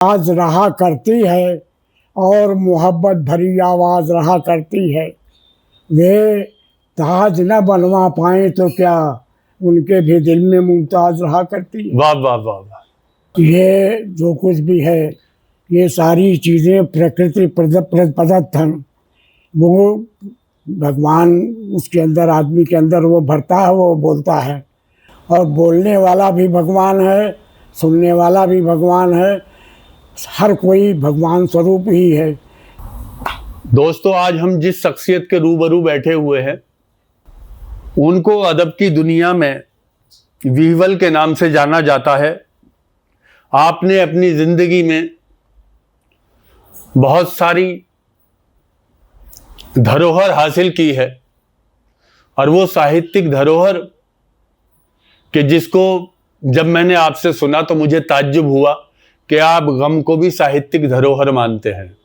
आज रहा करती है और मोहब्बत भरी आवाज़ रहा करती है। वे ताज न बनवा पाए तो क्या, उनके भी दिल में मुमताज रहा करती है। वाह वाह वाह वाह। ये जो कुछ भी है, ये सारी चीज़ें प्रकृति प्रदत्त हैं। वो भगवान उसके अंदर, आदमी के अंदर वो भरता है, वो बोलता है। और बोलने वाला भी भगवान है, सुनने वाला भी भगवान है। हर कोई भगवान स्वरूप ही है। दोस्तों, आज हम जिस शख्सियत के रूबरू बैठे हुए हैं, उनको अदब की दुनिया में वीवल के नाम से जाना जाता है। आपने अपनी ज़िंदगी में बहुत सारी धरोहर हासिल की है, और वो साहित्यिक धरोहर कि जिसको जब मैंने आपसे सुना तो मुझे ताज्जुब हुआ कि आप गम को भी साहित्यिक धरोहर मानते हैं।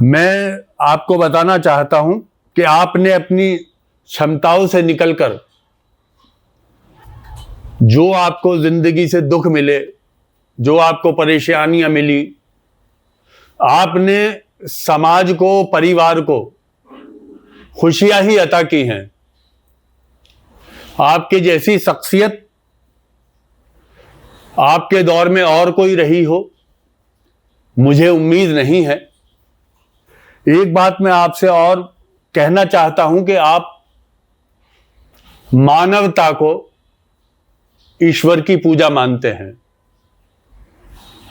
मैं आपको बताना चाहता हूं कि आपने अपनी क्षमताओं से निकलकर जो आपको जिंदगी से दुख मिले, जो आपको परेशानियां मिली, आपने समाज को, परिवार को खुशियां ही अता की हैं। आपकी जैसी शख्सियत आपके दौर में और कोई रही हो, मुझे उम्मीद नहीं है। एक बात मैं आपसे और कहना चाहता हूं कि आप मानवता को ईश्वर की पूजा मानते हैं।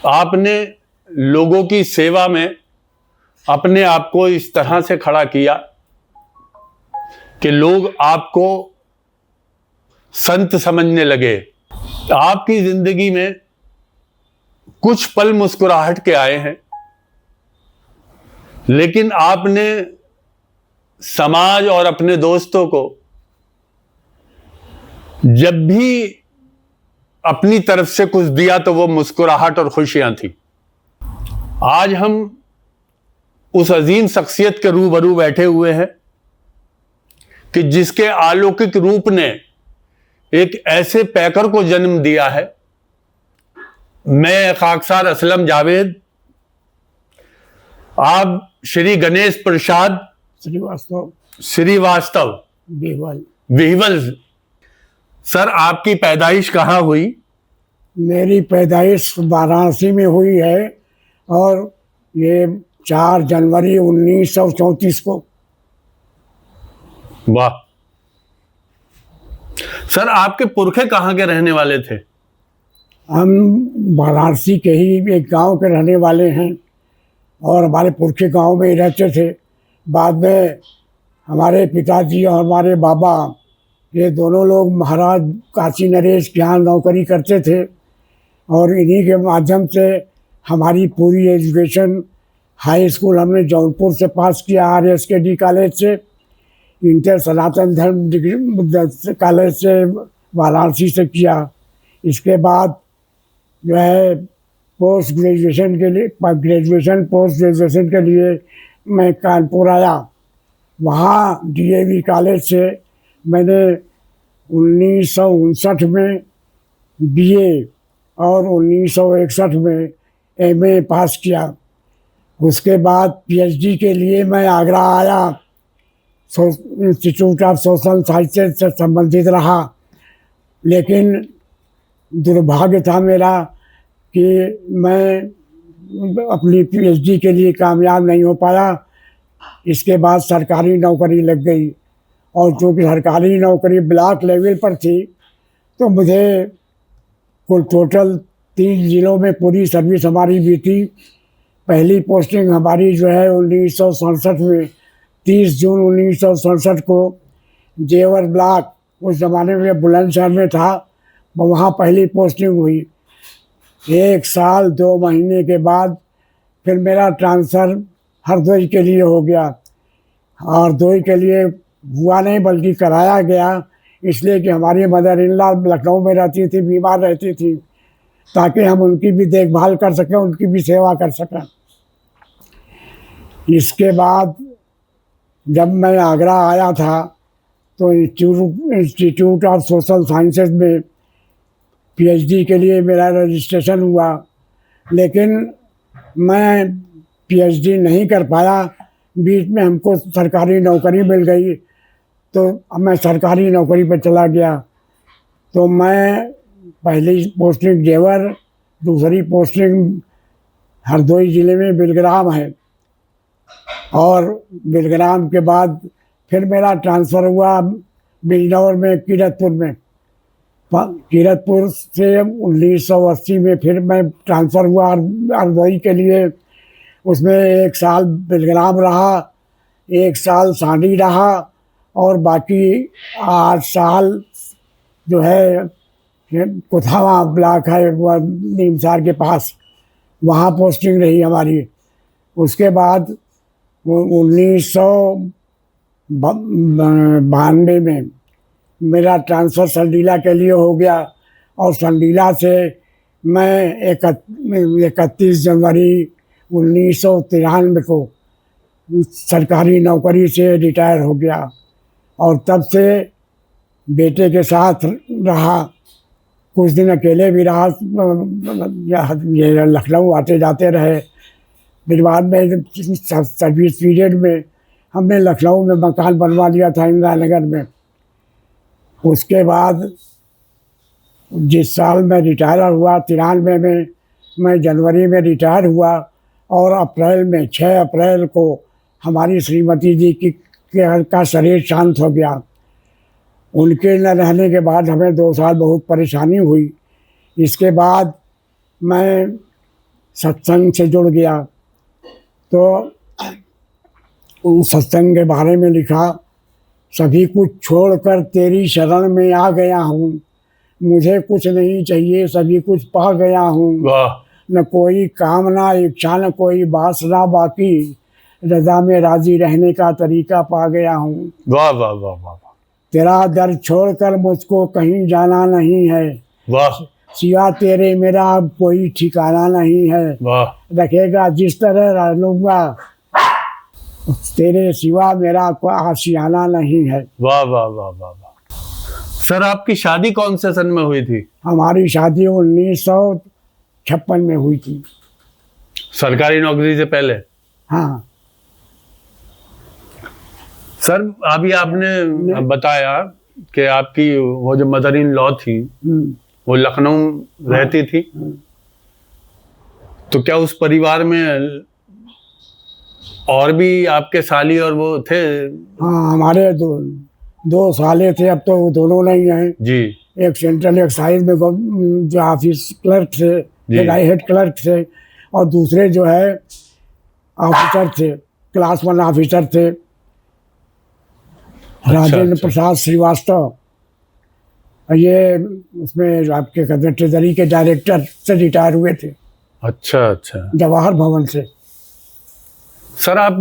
आपने लोगों की सेवा में अपने आप को इस तरह से खड़ा किया कि लोग आपको संत समझने लगे। आपकी जिंदगी में कुछ पल मुस्कुराहट के आए हैं, लेकिन आपने समाज और अपने दोस्तों को जब भी अपनी तरफ से कुछ दिया तो वो मुस्कुराहट और खुशियां थी। आज हम उस अजीम शख्सियत के रूबरू बैठे हुए हैं कि जिसके अलौकिक रूप ने एक ऐसे पैकर को जन्म दिया है। मैं खाकसार असलम जावेद, आप श्री गणेश प्रसाद श्रीवास्तव विह्वल सर, आपकी पैदाइश कहाँ हुई? मेरी पैदाइश वाराणसी में हुई है, और ये 4 जनवरी 1934 को। वाह सर, आपके पुरखे कहाँ के रहने वाले थे? हम वाराणसी के ही एक गांव के रहने वाले हैं, और हमारे पुरखे गांव में ही रहते थे। बाद में हमारे पिताजी और हमारे बाबा, ये दोनों लोग महाराज काशी नरेश के यहाँ नौकरी करते थे, और इन्हीं के माध्यम से हमारी पूरी एजुकेशन, हाई स्कूल हमने जौनपुर से पास किया, RSKD कॉलेज से, इंटर सनातन धर्म डिग्री कॉलेज से वाराणसी से किया। इसके बाद जो है पोस्ट ग्रेजुएशन के लिए, पोस्ट ग्रेजुएशन के लिए मैं कानपुर आया। वहाँ DAV कॉलेज से मैंने 1959 में BA और 1961 में MA पास किया। उसके बाद PhD के लिए मैं आगरा आया, इंस्टीट्यूट ऑफ सोशल साइंसेज से संबंधित रहा। लेकिन दुर्भाग्य था मेरा कि मैं अपनी PhD के लिए कामयाब नहीं हो पाया। इसके बाद सरकारी नौकरी लग गई, और चूँकि सरकारी नौकरी ब्लॉक लेवल पर थी, तो मुझे कुल टोटल 3 जिलों में पूरी सर्विस हमारी बीती। पहली पोस्टिंग हमारी जो है 1967 में, 30 जून 1967 को जेवर ब्लॉक, उस ज़माने में बुलंदशहर में था, वहाँ पहली पोस्टिंग हुई। 1 साल 2 महीने के बाद फिर मेरा ट्रांसफ़र हरदोई के लिए हो गया। और हरदोई के लिए हुआ नहीं, बल्कि कराया गया, इसलिए कि हमारी मदर इन लॉ लखनऊ में रहती थी, बीमार रहती थी, ताकि हम उनकी भी देखभाल कर सकें, उनकी भी सेवा कर सकें। इसके बाद जब मैं आगरा आया था, तो इंस्टीट्यूट ऑफ सोशल साइंसेज में PhD के लिए मेरा रजिस्ट्रेशन हुआ। लेकिन मैं पीएचडी नहीं कर पाया, बीच में हमको सरकारी नौकरी मिल गई, तो अब मैं सरकारी नौकरी पर चला गया। तो मैं पहली पोस्टिंग जेवर, दूसरी पोस्टिंग हरदोई ज़िले में बिलग्राम है, और बिलग्राम के बाद फिर मेरा ट्रांसफ़र हुआ बिजनौर में, कीरतपुर में। कीरतपुर से 1980 में फिर मैं ट्रांसफ़र हुआ हरदोई के लिए। उसमें 1 साल बिलग्राम रहा, 1 साल सांडी रहा, और बाकी 8 साल जो है कुथावा ब्लॉक है नीमसार के पास, वहाँ पोस्टिंग रही हमारी। उसके बाद 1992 में मेरा ट्रांसफ़र संडीला के लिए हो गया, और संडीला से मैं 31 जनवरी 1993 को सरकारी नौकरी से रिटायर हो गया। और तब से बेटे के साथ रहा, कुछ दिन अकेले भी रहा, ये लखनऊ आते जाते रहे। फिर बाद में सर्विस पीरियड में हमने लखनऊ में मकान बनवा लिया था इंदिरा नगर में। उसके बाद जिस साल मैं रिटायर हुआ 93 में, मैं जनवरी में रिटायर हुआ, और अप्रैल में 6 अप्रैल को हमारी श्रीमती जी का शरीर शांत हो गया। उनके न रहने के बाद हमें 2 साल बहुत परेशानी हुई। इसके बाद मैं सत्संग से जुड़ गया, तो उन सत्संग के बारे में लिखा, सभी कुछ छोड़कर तेरी शरण में आ गया हूँ, मुझे कुछ नहीं चाहिए, सभी कुछ पा गया हूँ। न कोई कामना इच्छा, न कोई वासना बाकी, रज़ा में राजी रहने का तरीका पा गया हूँ। वाह वाह वाह वाह। तेरा दर छोड़कर मुझको कहीं जाना नहीं है, वाह। सिवा तेरे मेरा अब कोई ठिकाना नहीं है। वाह। रखेगा जिस तरह रह लूँगा, तेरे सिवा मेरा कोई आशियाना नहीं है। वाह वाह वाह वाह वाह। सर आपकी शादी कौन से सन में हुई थी? हमारी शादी 1956 में हुई थी। सरकारी नौकरी से पहले? हाँ सर, अभी आपने बताया कि आपकी वो जो मदर इन लॉ थी वो लखनऊ रहती थी, तो क्या उस परिवार में और भी आपके साली और वो थे? हाँ, हमारे दो साले थे, अब तो वो दोनों नहीं हैं जी। एक सेंट्रल एक्साइज में जो ऑफिस क्लर्क थे, हेड क्लर्क थे, और दूसरे जो है ऑफिसर थे, क्लास 1 ऑफिसर थे। राजेंद्र प्रसाद श्रीवास्तव, ये उसमें आपके ट्रेजरी के डायरेक्टर से रिटायर हुए थे। अच्छा अच्छा। जवाहर भवन से। सर आप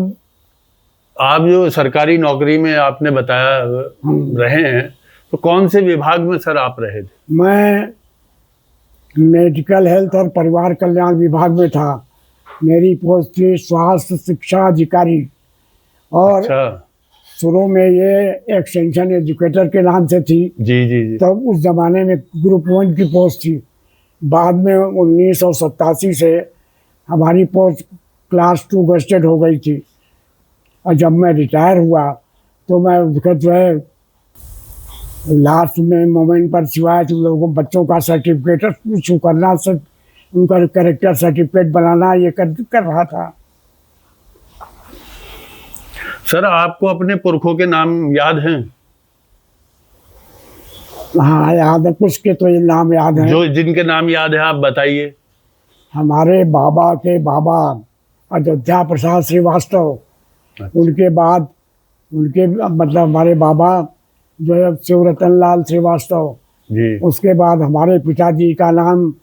जो सरकारी नौकरी में आपने बताया रहे हैं, तो कौन से विभाग में सर आप रहे थे? मैं मेडिकल हेल्थ और परिवार कल्याण विभाग में था। मेरी पोस्ट थी स्वास्थ्य शिक्षा अधिकारी, और अच्छा। शुरू में ये एक्सटेंशन एजुकेटर के नाम से थी। जी जी जी। तब उस जमाने में ग्रुप 1 की पोस्ट थी। बाद में 1987 से हमारी पोस्ट क्लास 2 गस्टेड हो गई थी, और जब मैं रिटायर हुआ तो मैं उसका जो है लास्ट में मोमेंट पर सिवाय लोगों बच्चों का सर्टिफिकेट इशू करना, सब उनका कैरेक्टर सर्टिफिकेट बनाना, ये कर रहा था। सर आपको अपने पुरखों के नाम याद हैं? हाँ याद है, कुछ के तो ये नाम याद है। जो जिनके नाम याद है आप बताइए। हमारे बाबा के बाबा अयोध्या प्रसाद श्रीवास्तव, उनके बाद उनके मतलब हमारे बाबा जो है शिवरतन लाल श्रीवास्तव जी। उसके बाद हमारे पिताजी का नाम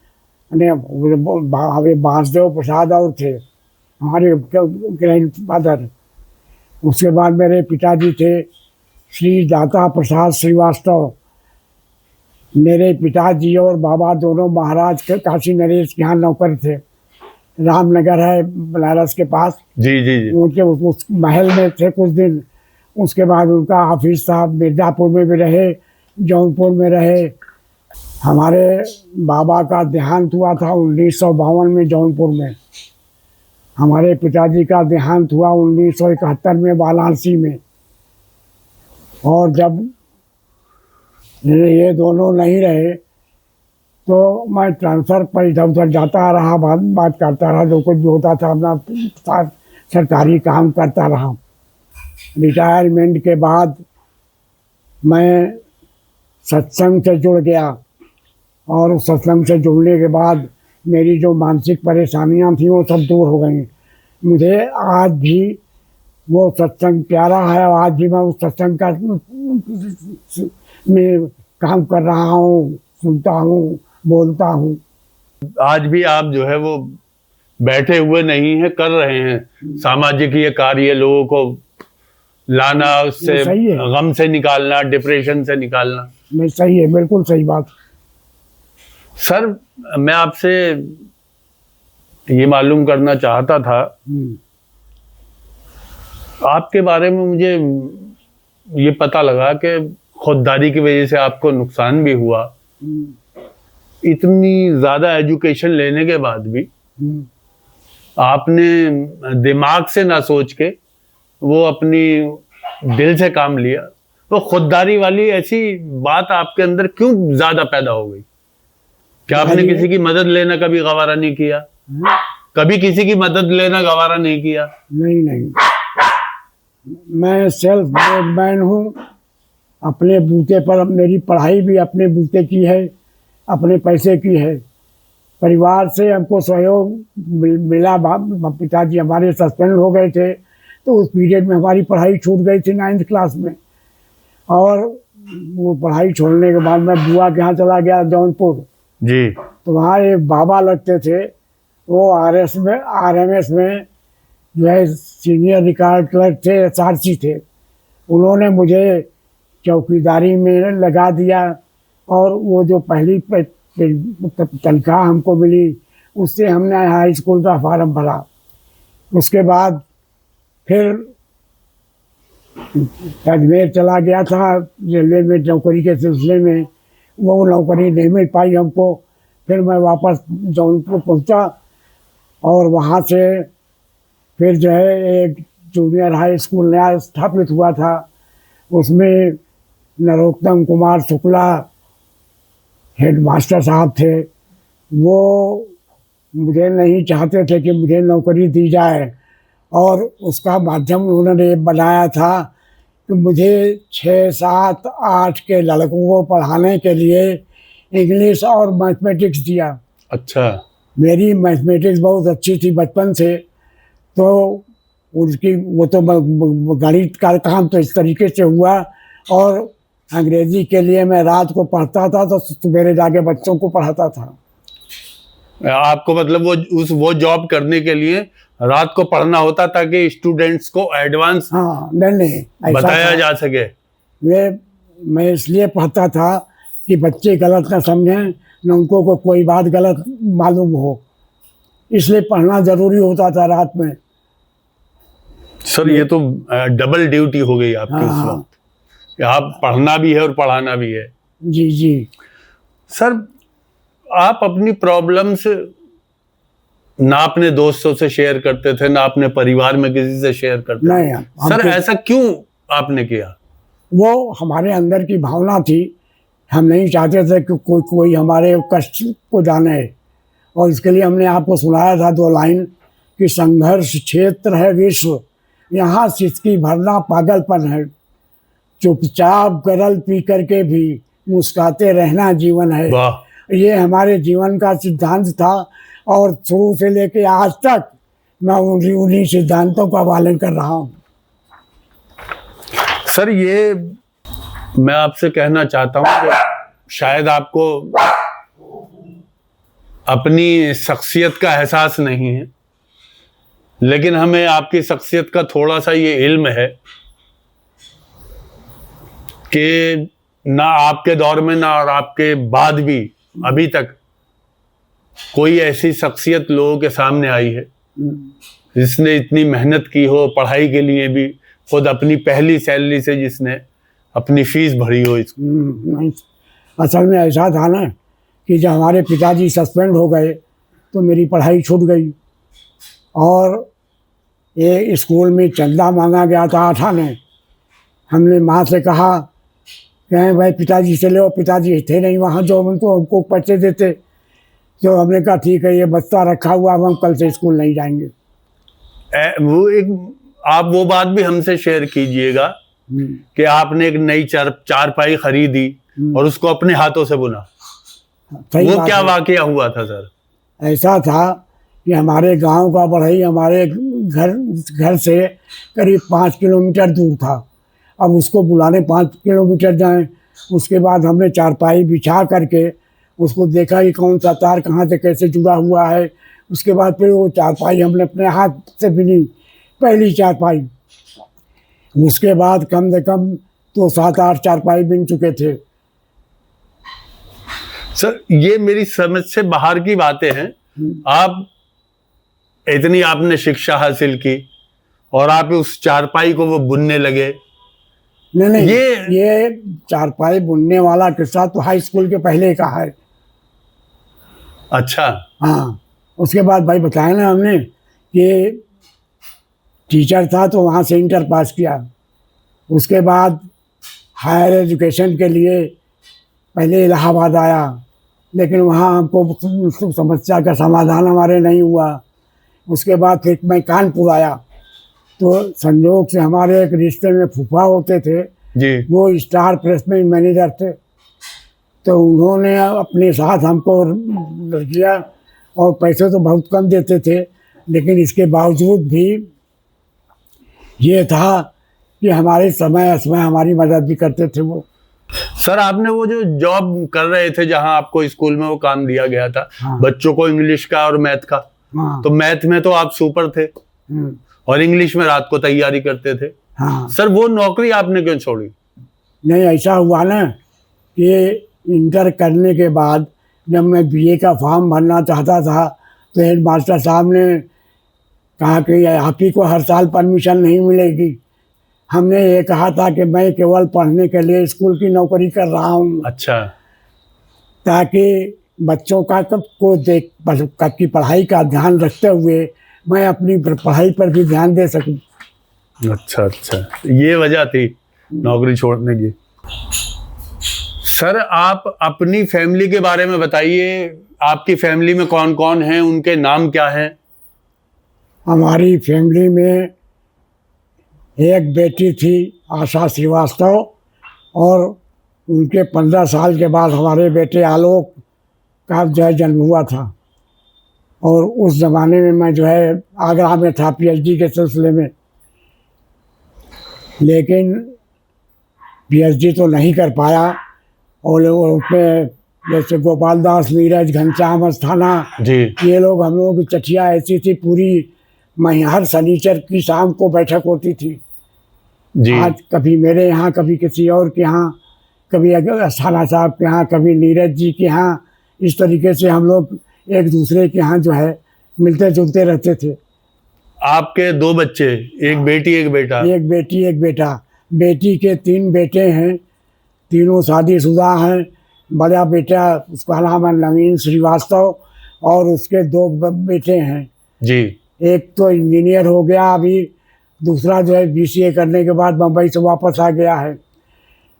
वासुदेव प्रसाद और थे, हमारे ग्रैंडफादर। उसके बाद मेरे पिताजी थे श्री दाता प्रसाद श्रीवास्तव। मेरे पिताजी और बाबा दोनों महाराज के काशी नरेश के यहाँ नौकर थे। रामनगर है बनारस के पास। जी जी जी। उनके उस महल में थे कुछ दिन। उसके बाद उनका ऑफिस था, मिर्ज़ापुर में भी रहे, जौनपुर में रहे। हमारे बाबा का देहांत हुआ था 1952 में जौनपुर में। हमारे पिताजी का देहांत हुआ 1971 में वाराणसी में। और जब ये दोनों नहीं रहे तो मैं ट्रांसफ़र पर इधर उधर जाता रहा, बात करता रहा, जो कुछ भी होता था अपना सरकारी काम करता रहा। रिटायरमेंट के बाद मैं सत्संग से जुड़ गया और उस सत्संग से जुड़ने के बाद मेरी जो मानसिक परेशानियां थी वो सब दूर हो गई। मुझे आज भी वो सत्संग प्यारा है और आज भी मैं उस सत्संग का में काम कर रहा हूँ, सुनता हूँ, बोलता हूँ। आज भी आप जो है वो बैठे हुए नहीं हैं, कर रहे हैं सामाजिक ये कार्य, लोगों को लाना, उससे गम से निकालना, डिप्रेशन से निकालना। नहीं, सही है, बिल्कुल सही बात। सर, मैं आपसे ये मालूम करना चाहता था, आपके बारे में मुझे ये पता लगा कि खुददारी की वजह से आपको नुकसान भी हुआ। इतनी ज़्यादा एजुकेशन लेने के बाद भी आपने दिमाग से ना सोच के वो अपनी दिल से काम लिया। तो खुददारी वाली ऐसी बात आपके अंदर क्यों ज़्यादा पैदा हो गई? क्या आपने किसी की मदद लेना कभी गवारा नहीं किया? कभी किसी की मदद लेना गवारा नहीं किया? नहीं नहीं, मैं सेल्फ मेड मैन हूँ। अपने बूते पर मेरी पढ़ाई भी अपने बूते की है, अपने पैसे की है। परिवार से हमको सहयोग मिला। पिताजी हमारे सस्पेंड हो गए थे तो उस पीरियड में हमारी पढ़ाई छूट गई थी 9th क्लास में। और वो पढ़ाई छोड़ने के बाद मैं बुआ के यहाँ चला गया जौनपुर जी। तो वहाँ एक बाबा लगते थे, वो RMS में जो है सीनियर रिकॉर्ड क्लर्क थे, SRC थे। उन्होंने मुझे चौकीदारी में लगा दिया और वो जो पहली तनख्वाह हमको मिली उससे हमने हाई स्कूल का फॉर्म भरा। उसके बाद फिर अजमेर चला गया था रेलवे में नौकरी के सिलसिले में, वो नौकरी नहीं मिल पाई हमको। फिर मैं वापस जौनपुर पहुंचा और वहाँ से फिर जो है एक जूनियर हाई स्कूल नया स्थापित हुआ था, उसमें नरोत्तम कुमार शुक्ला हेडमास्टर साहब थे। वो मुझे नहीं चाहते थे कि मुझे नौकरी दी जाए और उसका माध्यम उन्होंने बनाया था कि मुझे 6, 7, 8 के लड़कों को पढ़ाने के लिए इंग्लिश और मैथमेटिक्स दिया। अच्छा। मेरी मैथमेटिक्स बहुत अच्छी थी बचपन से, तो उसकी वो तो गणित का काम तो इस तरीके से हुआ। और अंग्रेजी के लिए मैं रात को पढ़ता था तो सवेरे जाके बच्चों को पढ़ाता था। आपको मतलब वो जॉब करने के लिए रात को पढ़ना होता ताकि स्टूडेंट्स को एडवांस नहीं बताया जा सके। मैं इसलिए पढ़ता था कि बच्चे गलत ना समझें, न उनको को कोई बात गलत मालूम हो, इसलिए पढ़ना जरूरी होता था रात में। सर, ये तो डबल ड्यूटी हो गई आपकी उस वक्त, कि आप पढ़ना भी है और पढ़ाना भी है। जी जी। सर, आप अपनी प्रॉब्लम्स ना अपने दोस्तों से शेयर करते थे, ना अपने परिवार में किसी से शेयर करते थे। सर, ऐसा क्यों आपने किया? वो हमारे अंदर की भावना थी। हम नहीं चाहते थे कि कोई हमारे कष्ट को जाने, और इसके लिए हमने आपको सुनाया था 2 लाइन कि संघर्ष क्षेत्र है विश्व, यहाँ सिसकी भरना पागलपन है, चुपचाप गरल पी करके भी मुस्काते रहना जीवन है। ये हमारे जीवन का सिद्धांत था और शुरू से लेके आज तक मैं उन्हीं सिद्धांतों का पालन कर रहा हूँ। सर, ये मैं आपसे कहना चाहता हूँ कि शायद आपको अपनी शख्सियत का एहसास नहीं है, लेकिन हमें आपकी शख्सियत का थोड़ा सा ये इल्म है कि ना आपके दौर में ना और आपके बाद भी अभी तक कोई ऐसी शख्सियत लोगों के सामने आई है जिसने इतनी मेहनत की हो, पढ़ाई के लिए भी खुद अपनी पहली सैलरी से जिसने अपनी फीस भरी हो इसको। असल में ऐसा था ना कि जब हमारे पिताजी सस्पेंड हो गए तो मेरी पढ़ाई छूट गई और ये स्कूल में चंदा मांगा गया था 8 आने। हमने माँ से कहा कि भाई पिताजी से लो, पिताजी थे नहीं वहाँ जो हमको पैसे देते। तो हमने कहा ठीक है, ये बस्ता रखा हुआ, अब हम कल से स्कूल नहीं जाएंगे। आप वो बात भी हमसे शेयर कीजिएगा कि आपने एक नई चारपाई खरीदी और उसको अपने हाथों से बुना। वो क्या वाकया हुआ था सर? ऐसा था कि हमारे गांव का बढ़ई हमारे घर से करीब 5 किलोमीटर दूर था। अब उसको बुलाने 5 किलोमीटर जाएं, उसके बाद हमने चारपाई बिछा करके उसको देखा कि कौन सा तार कहाँ से कैसे जुड़ा हुआ है। उसके बाद फिर वो चारपाई हमने अपने हाथ से बुनी, पहली चारपाई। उसके बाद कम से कम तो 7-8 चारपाई बिन चुके थे। सर ये मेरी समझ से बाहर की बातें हैं। आप इतनी आपने शिक्षा हासिल की और आप उस चारपाई को वो बुनने लगे। नहीं, ये चारपाई बुनने वाला किस्सा तो हाई स्कूल के पहले का है। अच्छा। हाँ, उसके बाद भाई बताया ना हमने कि टीचर था तो वहाँ से इंटर पास किया। उसके बाद हायर एजुकेशन के लिए पहले इलाहाबाद आया, लेकिन वहाँ हमको समस्या का समाधान हमारे नहीं हुआ। उसके बाद फिर मैं कानपुर आया, तो संयोग से हमारे एक रिश्ते में फूफा होते थे जी, वो स्टार प्रेस में मैनेजर थे। तो उन्होंने अपने साथ हमको किया और पैसे तो बहुत कम देते थे, लेकिन इसके बावजूद भी ये था कि हमारे समय हमारी मदद भी करते थे वो। सर आपने वो जो जॉब कर रहे थे जहां आपको स्कूल में वो काम दिया गया था, हाँ। बच्चों को इंग्लिश का और मैथ का, हाँ। तो मैथ में तो आप सुपर थे और इंग्लिश में रात को तैयारी करते थे। हाँ। सर वो नौकरी आपने क्यों छोड़ी? नहीं, ऐसा हुआ ना कि इंटर करने के बाद जब मैं बीए का फॉर्म भरना चाहता था तो हेड मास्टर साहब ने कहा कि आप ही को हर साल परमिशन नहीं मिलेगी। हमने ये कहा था कि मैं केवल पढ़ने के लिए स्कूल की नौकरी कर रहा हूँ। अच्छा। ताकि बच्चों का को देख की पढ़ाई का ध्यान रखते हुए मैं अपनी पढ़ाई पर भी ध्यान दे सकूं। अच्छा अच्छा, ये वजह थी नौकरी छोड़ने की। सर आप अपनी फैमिली के बारे में बताइए, आपकी फैमिली में कौन कौन हैं, उनके नाम क्या हैं? हमारी फैमिली में एक बेटी थी आशा श्रीवास्तव, और उनके 15 साल के बाद हमारे बेटे आलोक का जो है जन्म हुआ था। और उस ज़माने में मैं जो है आगरा में था पीएचडी के सिलसिले में, लेकिन पीएचडी तो नहीं कर पाया। और उसमें जैसे गोपाल दास, नीरज, घनश्याम अस्थाना जी, ये लोग, हम लोगों की चठिया ऐसी थी पूरी। मैं हर शनिचर की शाम को बैठक होती थी जी। आज कभी मेरे यहाँ, कभी किसी और के यहाँ, कभी अस्थाना साहब के यहाँ, कभी नीरज जी के यहाँ। इस तरीके से हम लोग एक दूसरे के यहाँ जो है मिलते जुलते रहते थे। आपके 2 बच्चे, एक बेटी एक बेटा? एक बेटी एक बेटा। बेटी के 3 बेटे हैं, तीनों शादीशुदा हैं। बड़ा बेटा उसका नाम है नवीन श्रीवास्तव, और उसके 2 बेटे हैं जी। एक तो इंजीनियर हो गया अभी, दूसरा जो है बीसीए करने के बाद बम्बई से वापस आ गया है।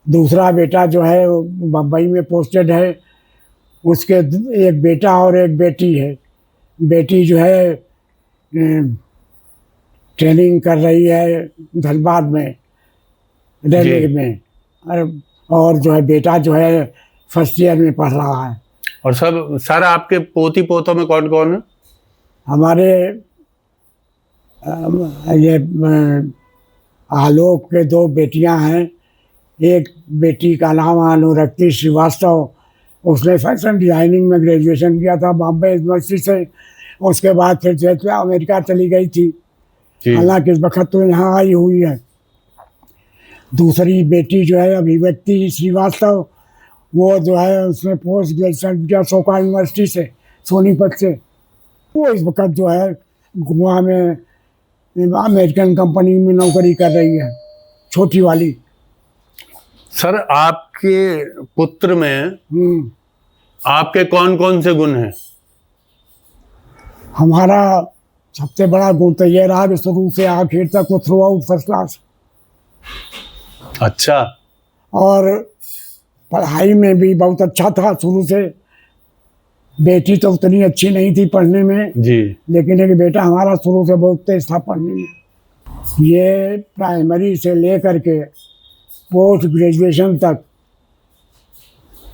दूसरा बेटा जो है बम्बई में पोस्टेड है। उसके एक बेटा और एक बेटी है। बेटी जो है ट्रेनिंग कर रही है धनबाद में, रेलवे में। और जो है बेटा जो है फर्स्ट ईयर में पढ़ रहा है। और सब सर आपके पोती पोतों में कौन कौन है? हमारे ये आलोक के 2 बेटियां हैं। एक बेटी का नाम अनुरक्ति श्रीवास्तव, उसने फैशन डिज़ाइनिंग में ग्रेजुएशन किया था बॉम्बे यूनिवर्सिटी से। उसके बाद फिर जो है अमेरिका चली गई थी, हालांकि इस वक्त तो यहाँ आई हुई है। दूसरी बेटी जो है अभिव्यक्ति श्रीवास्तव, वो जो है उसने पोस्ट ग्रेजुएशन किया सोका यूनिवर्सिटी से, सोनीपत से। वो इस वक्त जो है गोवा में अमेरिकन कंपनी में नौकरी कर रही है, छोटी वाली। सर आपके पुत्र में आपके कौन कौन से गुण हैं? हमारा सबसे बड़ा गुण तो ये रहा कि शुरू से आखिर तक वो थ्रू आउट फर्स्ट क्लास। अच्छा। और पढ़ाई में भी बहुत अच्छा था शुरू से। बेटी तो उतनी अच्छी नहीं थी पढ़ने में जी। लेकिन एक बेटा हमारा शुरू से बहुत तेज था पढ़ने में। ये प्राइमरी से लेकर के पोस्ट ग्रेजुएशन तक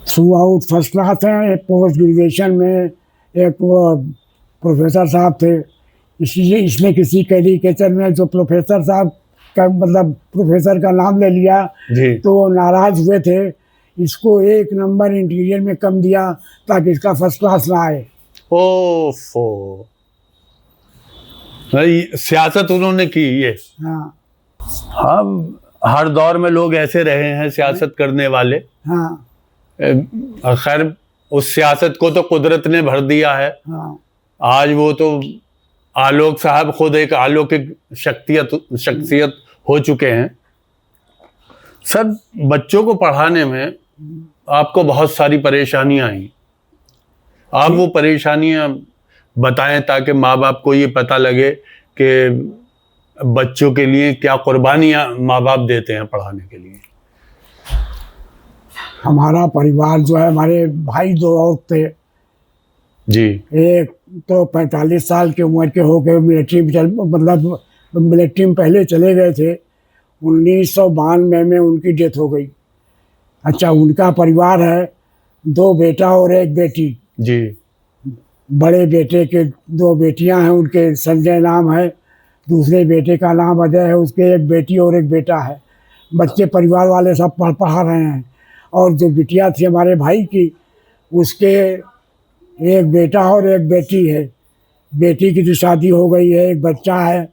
थ्रू आउट फर्स्ट क्लास है। पोस्ट ग्रेजुएशन में एक वो प्रोफेसर साहब थे, इसलिए इसने किसी कैरिकेचर में जो प्रोफेसर साहब का मतलब प्रोफेसर का नाम ले लिया जी। तो वो नाराज हुए थे, इसको 1 नंबर इंटीरियर में कम दिया ताकि इसका फर्स्ट क्लास ना आए। ओफो, सियासत उन्होंने की ये। हाँ हम हर दौर में लोग ऐसे रहे हैं सियासत करने वाले। हाँ खैर उस सियासत को तो कुदरत ने भर दिया है। हाँ आज वो तो आलोक साहब खुद एक अलौकिक शख्सियत हो चुके हैं। सब बच्चों को पढ़ाने में आपको बहुत सारी परेशानियां आई। आप वो परेशानियां बताएं ताकि माँ बाप को ये पता लगे कि बच्चों के लिए क्या कुर्बानियां माँ बाप देते हैं पढ़ाने के लिए। हमारा परिवार जो है, हमारे भाई 2 और थे जी। एक तो 45 साल की उम्र के हो गए, मिलिट्री में पहले चले गए थे। 1992 में उनकी डेथ हो गई। अच्छा, उनका परिवार है 2 बेटा और 1 बेटी। जी। बड़े बेटे के 2 बेटियां हैं, उनके संजय नाम है, दूसरे बेटे का नाम अजय है, उसके 1 बेटी और 1 बेटा है। बच्चे परिवार वाले सब पढ़ा रहे हैं। और जो बिटिया थी हमारे भाई की, उसके 1 बेटा और 1 बेटी है। बेटी की तो शादी हो गई है, 1 बच्चा है।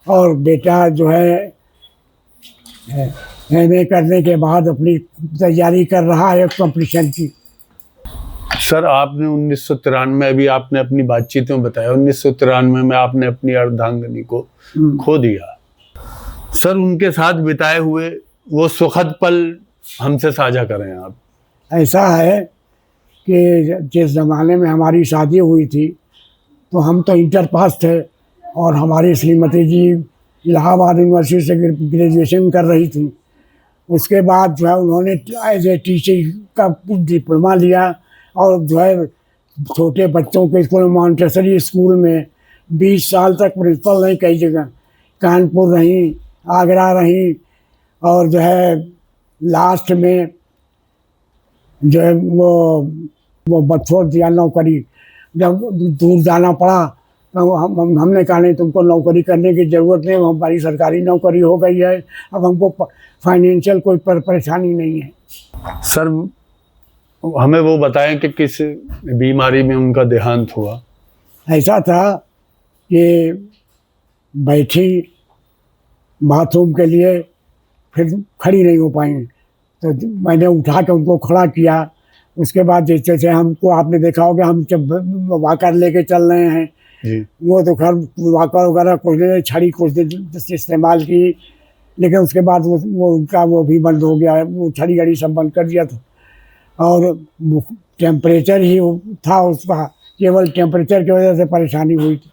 और बेटा जो है MA करने के बाद अपनी तैयारी कर रहा है कंपटीशन की। सर आपने 1993 में, अभी आपने अपनी बातचीत में बताया 1993 में आपने अपनी अर्धांगिनी को खो दिया। सर उनके साथ बिताए हुए वो सुखद पल हमसे साझा करें आप। ऐसा है कि जिस ज़माने में हमारी शादी हुई थी तो हम तो इंटर पास थे और हमारी श्रीमती जी इलाहाबाद यूनिवर्सिटी से ग्रेजुएशन कर रही थी। उसके बाद जो है उन्होंने एज ए टीचिंग का डिप्लोमा लिया और जो है छोटे बच्चों के स्कूल मॉन्टेसरी स्कूल में 20 साल तक प्रिंसिपल रही, कई जगह कानपुर रहीं, आगरा रहीं। और जो है लास्ट में जो है वो छोड़ दिया नौकरी। जब दूर जाना पड़ा तो हमने कहा नहीं, तुमको नौकरी करने की ज़रूरत नहीं, हमारी सरकारी नौकरी हो गई है, अब हमको फाइनेंशियल कोई परेशानी नहीं है। सर हमें वो बताएं कि किस बीमारी में उनका देहांत हुआ। ऐसा था कि बैठी बाथरूम के लिए, फिर खड़ी नहीं हो पाई तो मैंने उठा के उनको खड़ा किया। उसके बाद जैसे हमको आपने देखा होगा, हम जब वाकर लेके चल रहे हैं जी। वो तो खैर वाकर वगैरह कुछ नहीं, छड़ी कुछ दिन इस्तेमाल की, लेकिन उसके बाद वो उनका वो भी बंद हो गया, वो छड़ी घड़ी सब बंद कर दिया था। और टेम्परेचर ही था उसका, केवल टेम्परेचर की वजह से परेशानी हुई थी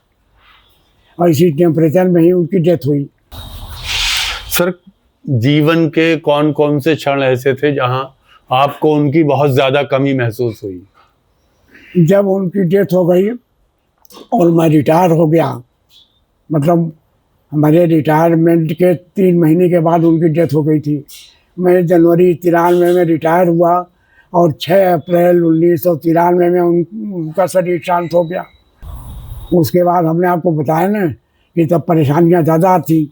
और इसी टेम्परेचर में ही उनकी डेथ हुई। सर जीवन के कौन कौन से क्षण ऐसे थे जहां आपको उनकी बहुत ज़्यादा कमी महसूस हुई? जब उनकी डेथ हो गई और मैं रिटायर हो गया, मतलब हमारे रिटायरमेंट के 3 महीने के बाद उनकी डेथ हो गई थी। मैं जनवरी 93 में रिटायर हुआ और 6 अप्रैल 1993 में उनका शरीर शांत हो गया। उसके बाद हमने आपको बताया ना कि तब परेशानियां ज़्यादा थी।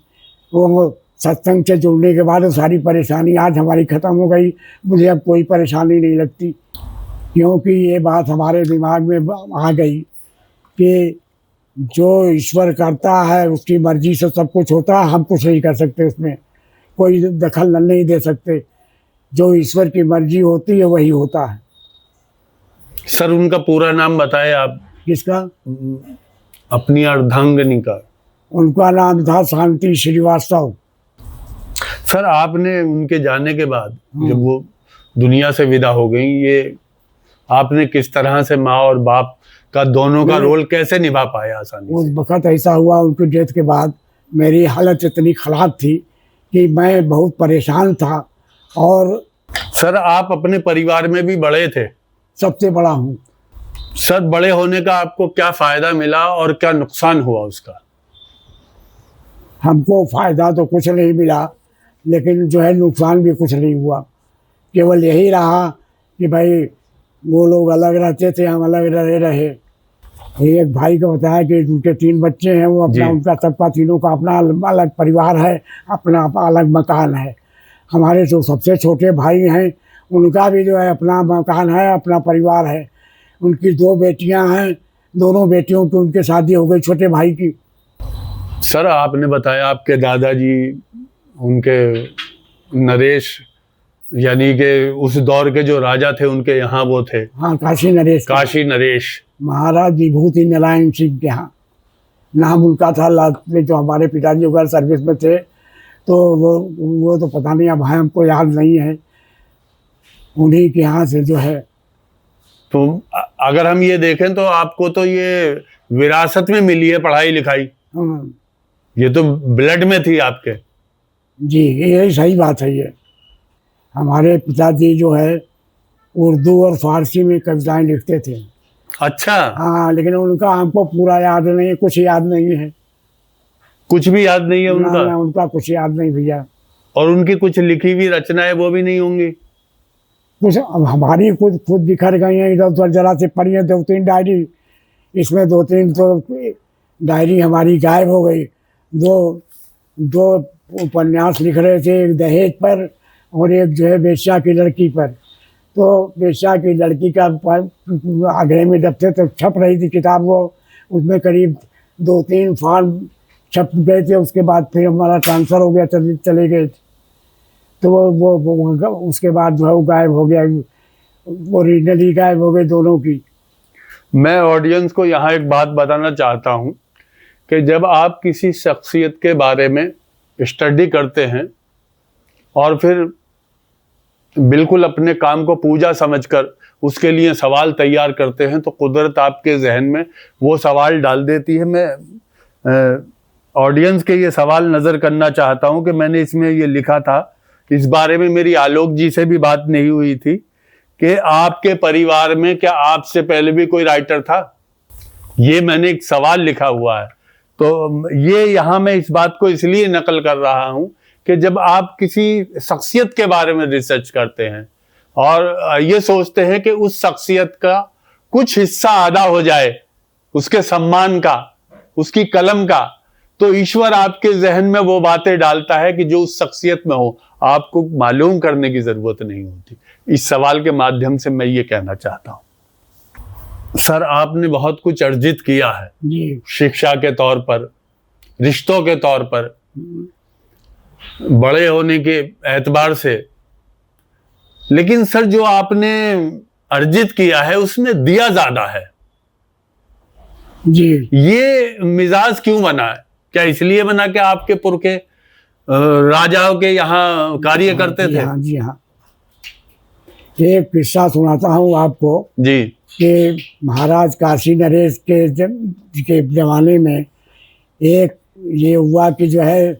वो सत्संग से जुड़ने के बाद सारी परेशानी आज हमारी ख़त्म हो गई। मुझे अब कोई परेशानी नहीं लगती, क्योंकि ये बात हमारे दिमाग में आ गई कि जो ईश्वर करता है उसकी मर्जी से सब कुछ होता है, हम कुछ नहीं कर सकते, उसमें कोई दखल नहीं दे सकते। जो ईश्वर की मर्जी होती है वही होता है। सर उनका पूरा नाम बताएं आप। किसका? अपनी अर्धांगिनी का। उनका नाम था शांति श्रीवास्तव। सर आपने उनके जाने के बाद जब वो दुनिया से विदा हो गई, ये आपने किस तरह से माँ और बाप का दोनों का नहीं। रोल कैसे निभा पाए आसानी उस से? वक़्त ऐसा हुआ उनकी डेथ के बाद मेरी हालत इतनी ख़राब थी कि मैं बहुत परेशान था और सर आप अपने परिवार में भी बड़े थे। सबसे बड़ा हूँ। सर बड़े होने का आपको क्या फायदा मिला और क्या नुकसान हुआ उसका? हमको फ़ायदा तो कुछ नहीं मिला, लेकिन जो है नुकसान भी कुछ नहीं हुआ। केवल यही रहा कि भाई वो लोग अलग रहते थे, हम अलग रहे। एक भाई को बताया कि उनके 3 बच्चे हैं, वो अपना जी। उनका सबका तीनों का अपना अलग परिवार है, अपना अलग मकान है। हमारे जो सबसे छोटे भाई हैं उनका भी जो है अपना मकान है, अपना परिवार है। उनकी 2 बेटियां हैं, दोनों बेटियों की उनकी शादी हो गई, छोटे भाई की। सर आपने बताया आपके दादाजी उनके नरेश यानी कि उस दौर के जो राजा थे उनके यहाँ वो थे, हाँ, काशी नरेश, काशी नरेश। महाराज विभूति नारायण सिंह के यहाँ नाम उनका था। लास्ट में जो हमारे पिताजी वगैरह सर्विस में थे, तो वो तो पता नहीं, अब है हमको याद नहीं है। उन्हीं के यहाँ से जो है। तो अगर हम ये देखें तो आपको तो ये विरासत में मिली है पढ़ाई लिखाई, ये तो ब्लड में थी आपके। जी, यही सही बात है। ये हमारे पिताजी जो है उर्दू और फारसी में कविताएं लिखते थे। अच्छा, हाँ, लेकिन उनका हमको पूरा याद नहीं है, कुछ याद नहीं है। कुछ भी याद नहीं है उनका? ना, उनका कुछ याद नहीं भैया। और उनकी कुछ लिखी हुई रचनाएं वो भी नहीं होंगी? कुछ अब हमारी खुद बिखर गई हैं, इधर उधर जरा से पढ़ी है 2-3 डायरी, इसमें 2-3 तो डायरी हमारी गायब हो गई। दो उपन्यास लिख रहे थे, एक दहेज पर और एक जो है वेश्या की लड़की पर। तो वेश्या की लड़की का आगरे में जब थे तो छप रही थी किताब, वो उसमें करीब 2-3 फॉर्म छप गए थे। उसके बाद फिर हमारा ट्रांसफ़र हो गया, चले गए थे। तो वो उसके बाद जो है वो गायब हो गया, ओरिजिनली गायब हो गए दोनों की। मैं ऑडियंस को यहाँ एक बात बताना चाहता हूँ कि जब आप किसी शख्सियत के बारे में स्टडी करते हैं और फिर बिल्कुल अपने काम को पूजा समझकर उसके लिए सवाल तैयार करते हैं तो कुदरत आपके जहन में वो सवाल डाल देती है। मैं ऑडियंस के ये सवाल नज़र करना चाहता हूँ कि मैंने इसमें ये लिखा था, इस बारे में मेरी आलोक जी से भी बात नहीं हुई थी कि आपके परिवार में क्या आपसे पहले भी कोई राइटर था? ये मैंने एक सवाल लिखा हुआ है। तो ये यहाँ मैं इस बात को इसलिए नकल कर रहा हूँ कि जब आप किसी शख्सियत के बारे में रिसर्च करते हैं और ये सोचते हैं कि उस शख्सियत का कुछ हिस्सा अदा हो जाए, उसके सम्मान का, उसकी कलम का, तो ईश्वर आपके जहन में वो बातें डालता है कि जो उस शख्सियत में हो, आपको मालूम करने की जरूरत नहीं होती। इस सवाल के माध्यम से मैं ये कहना चाहता हूँ। सर आपने बहुत कुछ अर्जित किया है जी। शिक्षा के तौर पर, रिश्तों के तौर पर, बड़े होने के एतबार से, लेकिन सर जो आपने अर्जित किया है उसमें दिया ज्यादा है जी। ये मिजाज क्यों बना है? क्या इसलिए बना कि आपके पुरखे राजाओं के यहाँ कार्य करते थे? हाँ जी, हाँ। एक किस्सा सुनाता हूँ आपको जी। कि महाराज काशी नरेश के ज़माने में एक ये हुआ कि जो है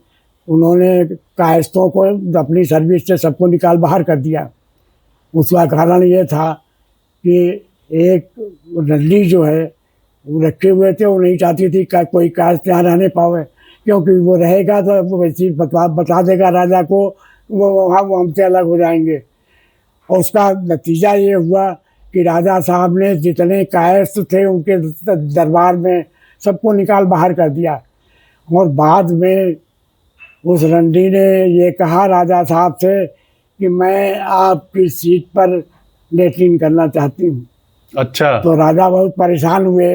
उन्होंने कायस्थों को अपनी सर्विस से सबको निकाल बाहर कर दिया। उसका कारण ये था कि एक रल्ली जो है वो रखे हुए थे, वो नहीं चाहती थी कि कोई कायस्थ यहाँ रहने पावे, क्योंकि वो रहेगा तो वो वैसे बता देगा राजा को, वो हमसे अलग हो जाएंगे। और उसका नतीजा ये हुआ कि राजा साहब ने जितने कायस्थ थे उनके दरबार में सबको निकाल बाहर कर दिया। और बाद में उस रंडी ने ये कहा राजा साहब से कि मैं आपकी सीट पर लेटरिन करना चाहती हूँ। अच्छा। तो राजा बहुत परेशान हुए।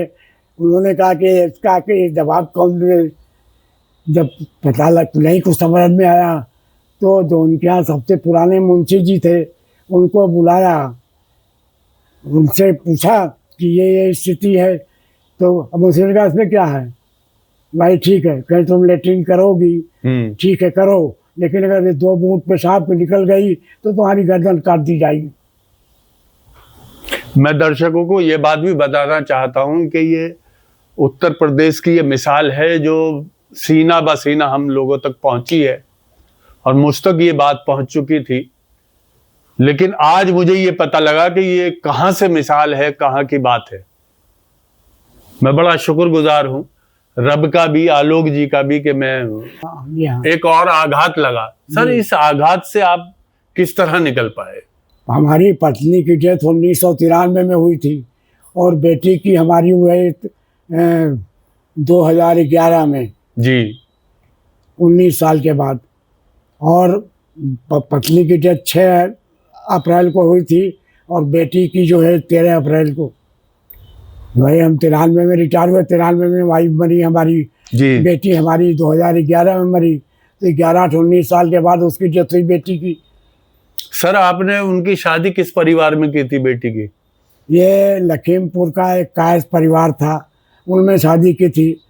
उन्होंने कहा कि इसका कि जवाब कौन दे। जब पता लग नहीं कुछ समझ में आया तो जो उनके यहाँ सबसे पुराने मुंशी जी थे उनको बुलाया, उनसे पूछा कि ये स्थिति है। तो अब मुंशी का इसमें क्या है भाई, ठीक है, कहीं तुम लेटरिन करोगी, ठीक है करो, लेकिन अगर ये 2 बूंद पेशाब निकल गई तो तुम्हारी गर्दन काट दी जाएगी। मैं दर्शकों को ये बात भी बताना चाहता हूं कि ये उत्तर प्रदेश की ये मिसाल है जो सीना ब सीना हम लोगों तक पहुंची है और मुझ तक ये बात पहुंच चुकी थी, लेकिन आज मुझे ये पता लगा कि ये कहां से मिसाल है, कहां की बात है। मैं बड़ा शुक्रगुजार हूं रब का भी, आलोक जी का भी, कि मैं एक और आघात लगा। सर, इस आघात से आप किस तरह निकल पाए? हमारी पत्नी की डेथ 1993 में हुई थी और बेटी की हमारी हुई 2011 में जी। 19 साल के बाद। और पत्नी की डेथ 6 अप्रैल को हुई थी और बेटी की जो है 13 अप्रैल को। भाई हम 93 में रिटायर हुए, 93 में वाइफ मरी हमारी जी। बेटी हमारी 2011 में मरी, तो 11-19 साल के बाद उसकी डेथ हुई बेटी की। सर, आपने उनकी शादी किस परिवार में की थी बेटी की? ये लखीमपुर का एक कायस्थ परिवार था, उनमें शादी की थी।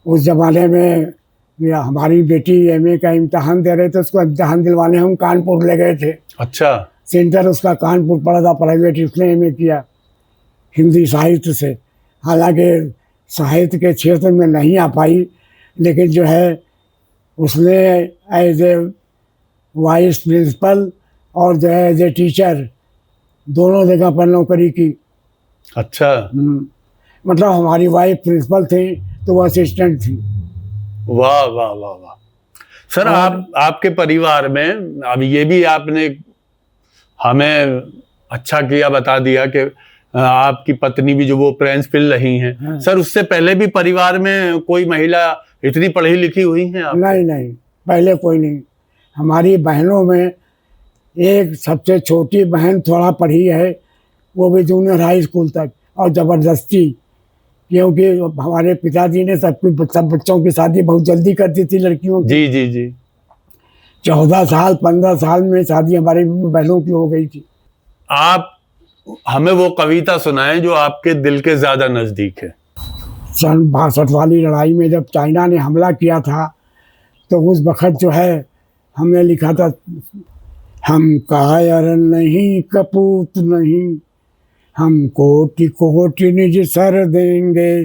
उस ज़माने में हमारी बेटी एमए का इम्तहान दे रहे थे, उसको इम्तहान दिलवाने हम कानपुर ले गए थे। अच्छा। सेंटर उसका कानपुर पड़ा था, प्राइवेट, उसने एमए किया हिंदी साहित्य से। हालांकि साहित्य के क्षेत्र में नहीं आ पाई, लेकिन जो है उसने एज ए वाइस प्रिंसिपल और जो है एज ए टीचर दोनों जगह पर नौकरी की। अच्छा। मतलब हमारी वाइफ प्रिंसिपल थी तो वो असिस्टेंट थी। वाह वाह वाह वाह। सर, आपके परिवार में, अब ये भी आपने हमें अच्छा किया बता दिया कि आपकी पत्नी भी जो वो प्रिंसिपल रही हैं। हाँ। सर, उससे पहले भी परिवार में कोई महिला इतनी पढ़ी लिखी हुई हैं आप? नहीं, पहले कोई नहीं। हमारी बहनों में एक सबसे छोटी बहन थोड़ा पढ़ी है, वो भी जूनियर हाई स्कूल तक, और ज़बरदस्ती, क्योंकि हमारे पिताजी ने सब बच्चों की शादी बहुत जल्दी कर दी थी लड़कियों की। जी जी जी। 14 साल 15 साल में शादी हमारी बहनों की हो गई थी। आप हमें वो कविता सुनाएं जो आपके दिल के ज्यादा नजदीक है। सन 62 वाली लड़ाई में जब चाइना ने हमला किया था, तो उस वक़्त जो है हमने लिखा था, हम कायर नहीं कपूत नहीं, हम कोटि कोटि निज सर देंगे,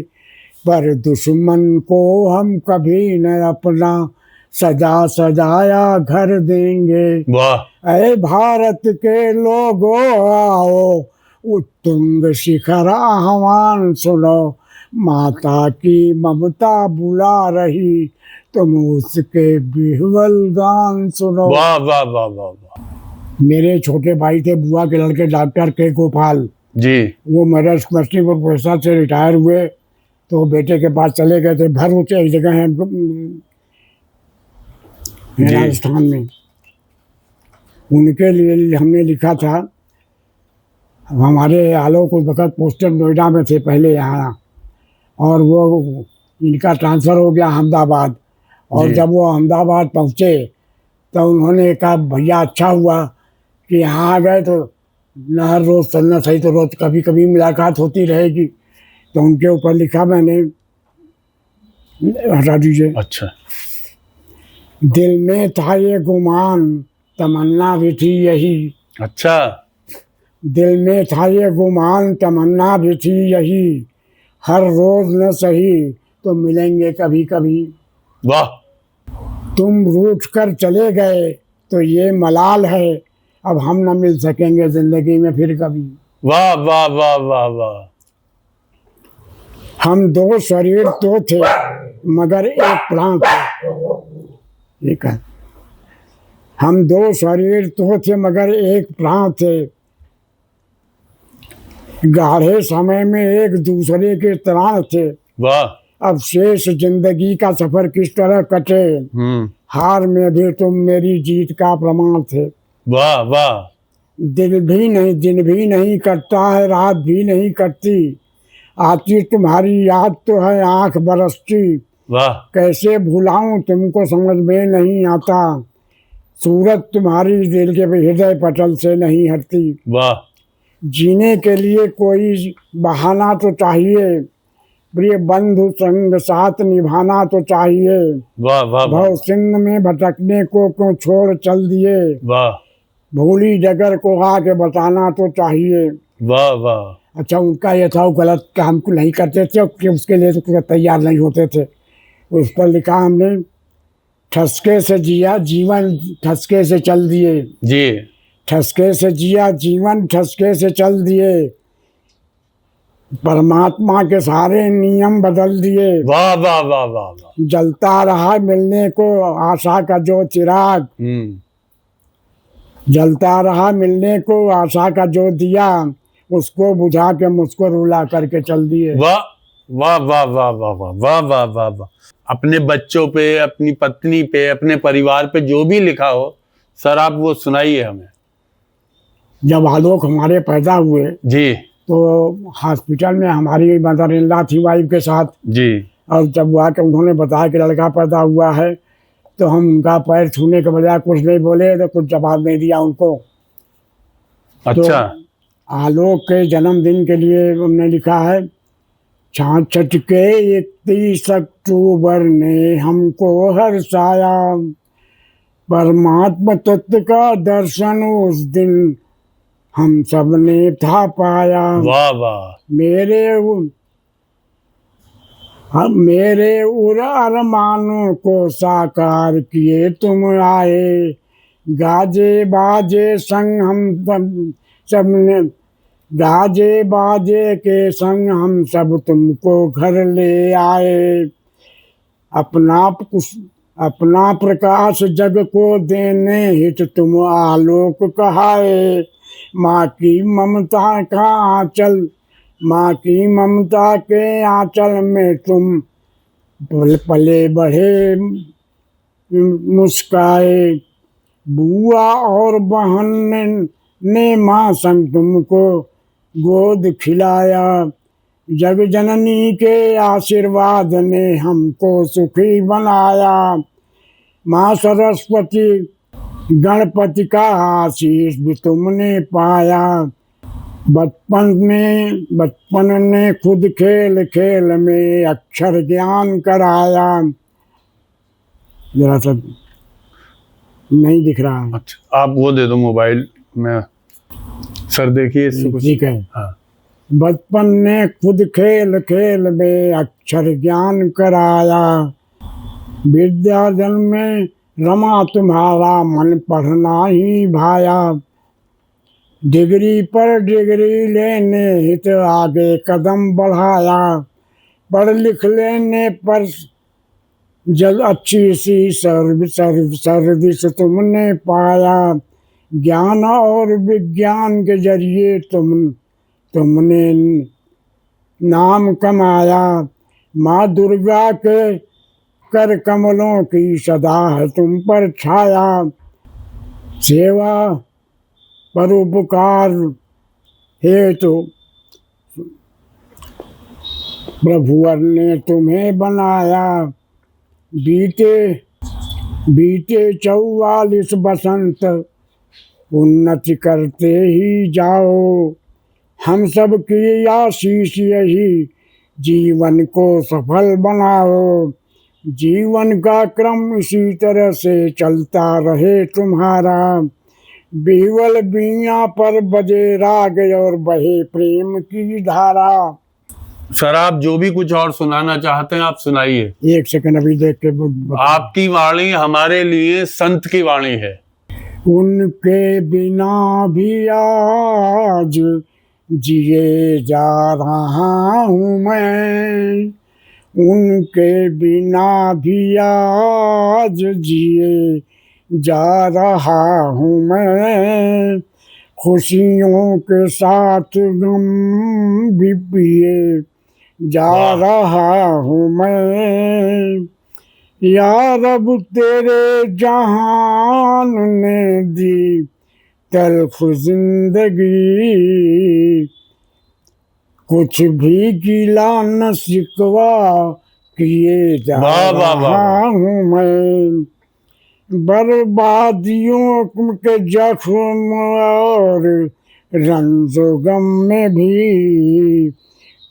पर दुश्मन को हम कभी न अपना सजा सजाया घर देंगे। वाह। अरे भारत के लोगों आओ, उत्तुंग शिखर आह्वान सुनो, माता की ममता बुला रही, तुम उसके बिहवल गान सुनो। वाह वाह वाह वाह वाह। मेरे छोटे भाई थे, बुआ के लड़के डॉक्टर के गोपाल जी। वो मेरे यूनिवर्सिटी प्रोफेसर से रिटायर हुए, तो बेटे के पास चले गए थे। भरूच एक जगह है राजस्थान में, उनके लिए हमने लिखा था। हमारे आलोक उस वक़्त पोस्टेड नोएडा में थे पहले यहाँ, और वो इनका ट्रांसफ़र हो गया अहमदाबाद। और जब वो अहमदाबाद पहुँचे तो उन्होंने कहा, भैया अच्छा हुआ कि यहाँ आ गए, तो न हर रोज़ चलना सही, तो रोज़ कभी कभी मुलाकात होती रहेगी। तो उनके ऊपर लिखा मैंने, हटा दीजिए। अच्छा। दिल में था ये गुमान, तमन्ना भी थी यही। अच्छा। दिल में था ये गुमान, तमन्ना भी थी यही, हर रोज़ न सही तो मिलेंगे कभी कभी। वाह। तुम रूठ कर चले गए तो ये मलाल है, अब हम न मिल सकेंगे जिंदगी में फिर कभी। वाह वाह वाह वाह वाह। हम दो शरीर तो थे मगर एक प्राण थे। एक है, हम दो शरीर तो थे मगर एक प्राण थे, गाढ़े समय में एक दूसरे के त्राण थे। वाह। अब शेष जिंदगी का सफर किस तरह कटे, हार में भी तुम मेरी जीत का प्रमाण थे। वाह वाह। दिन भी नहीं कटता है, रात भी नहीं कटती, आती तुम्हारी याद तो है आंख बरसती। वाह। कैसे भुलाऊं तुमको समझ में नहीं आता, सूरत तुम्हारी दिल के हृदय पटल से नहीं हटती। वाह। जीने के लिए कोई बहाना तो चाहिए, प्रिय बंधु संग साथ निभाना तो चाहिए। वाह वाह। भव सिंह में भटकने को क्यों छोड़ चल दिए, वाह। भूली जगर को आके बताना तो चाहिए। वाह वाह। अच्छा उनका ये था वो गलत काम को नहीं करते थे कि उसके लिए तो तैयार नहीं होते थे। उस पर लिखा हमने, ठसके से जिया जीवन ठसके से चल दिए, जी। ठसके से जिया जीवन ठसके से चल दिए, परमात्मा के सारे नियम बदल दिए। वाह वाह वाह वाह वाह। जलता रहा मिलने को आशा का जो चिराग, जलता रहा मिलने को आशा का जो दिया, उसको बुझा के मुझको रुला करके चल दिए। वाह वाह वाह वाह वाह वाह वाह वाह वाह वाह। अपने बच्चों पे, अपनी पत्नी पे, अपने परिवार पे जो भी लिखा हो सर, आप वो सुनाइए हमें। जब आलोक हमारे पैदा हुए जी तो हॉस्पिटल में हमारी मदर इन लॉ थी वाइफ के साथ। जी। और जब वहाँ के उन्होंने बताया कि लड़का पैदा हुआ है, तो हम उनका पैर छूने के बजाय कुछ नहीं बोले, तो कुछ जवाब नहीं दिया उनको। अच्छा। तो आलोक के जन्मदिन के लिए हमने लिखा है, 66 के 31 अक्टूबर ने हमको हर्षाया, परमात्मा तत्व का दर्शन उस दिन हम सब ने था पाया। वाह वाह। मेरे उर अरमानों को साकार किए तुम आए, गाजे बाजे संग हम सब ने, गाजे बाजे के संग हम सब तुमको घर ले आए, अपना प्रकाश जग को देने हित तुम आलोक कहाए, माँ की ममता का आंचल, माँ की ममता के आंचल में तुम पले बढ़े मुस्काए, बुआ और बहन ने माँ संग तुमको गोद खिलाया, जग जननी के आशीर्वाद ने हमको सुखी बनाया, माँ सरस्वती गणपति का आशीष भी तुमने पाया, बचपन ने खुद खेल खेल में अक्षर ज्ञान कराया। जरा सा नहीं दिख रहा है। अच्छा आप वो दे दो मोबाइल में सर, देखिए इससे कुछ। ठीक है। हाँ। बचपन ने खुद खेल खेल में अक्षर ज्ञान कराया, विद्याधन में रमा तुम्हारा मन पढ़ना ही भाया, डिग्री पर डिग्री लेने हित आगे कदम बढ़ाया, पढ़ लिख लेने पर जब अच्छी सी सर्विस तुमने पाया, ज्ञान और विज्ञान के जरिए तुमने नाम कमाया, माँ दुर्गा के कर कमलों की सदा है तुम पर छाया, सेवा परोपकार हेतु प्रभुवर ने तुम्हें बनाया, बीते 44 बसंत उन्नति करते ही जाओ, हम सब की आशीष यही जीवन को सफल बनाओ, जीवन का क्रम इसी तरह से चलता रहे तुम्हारा, बीवल बीना पर बजे राग और बहे प्रेम की धारा। सर आप जो भी कुछ और सुनाना चाहते हैं आप सुनाइए। एक सेकंड अभी देख के आपकी वाणी हमारे लिए संत की वाणी है। उनके बिना भी आज जिए जा रहा हूँ मैं, उनके बिना भी आज जिए जा रहा हूँ मैं, खुशियों के साथ गम भी पिए जा रहा हूँ मैं, या रब तेरे जहान ने दी तल्ख जिंदगी, कुछ भी गिला न शिकवा किए जा रहा हूँ मैं, बर्बादियों के जख्म और रंजो गम में भी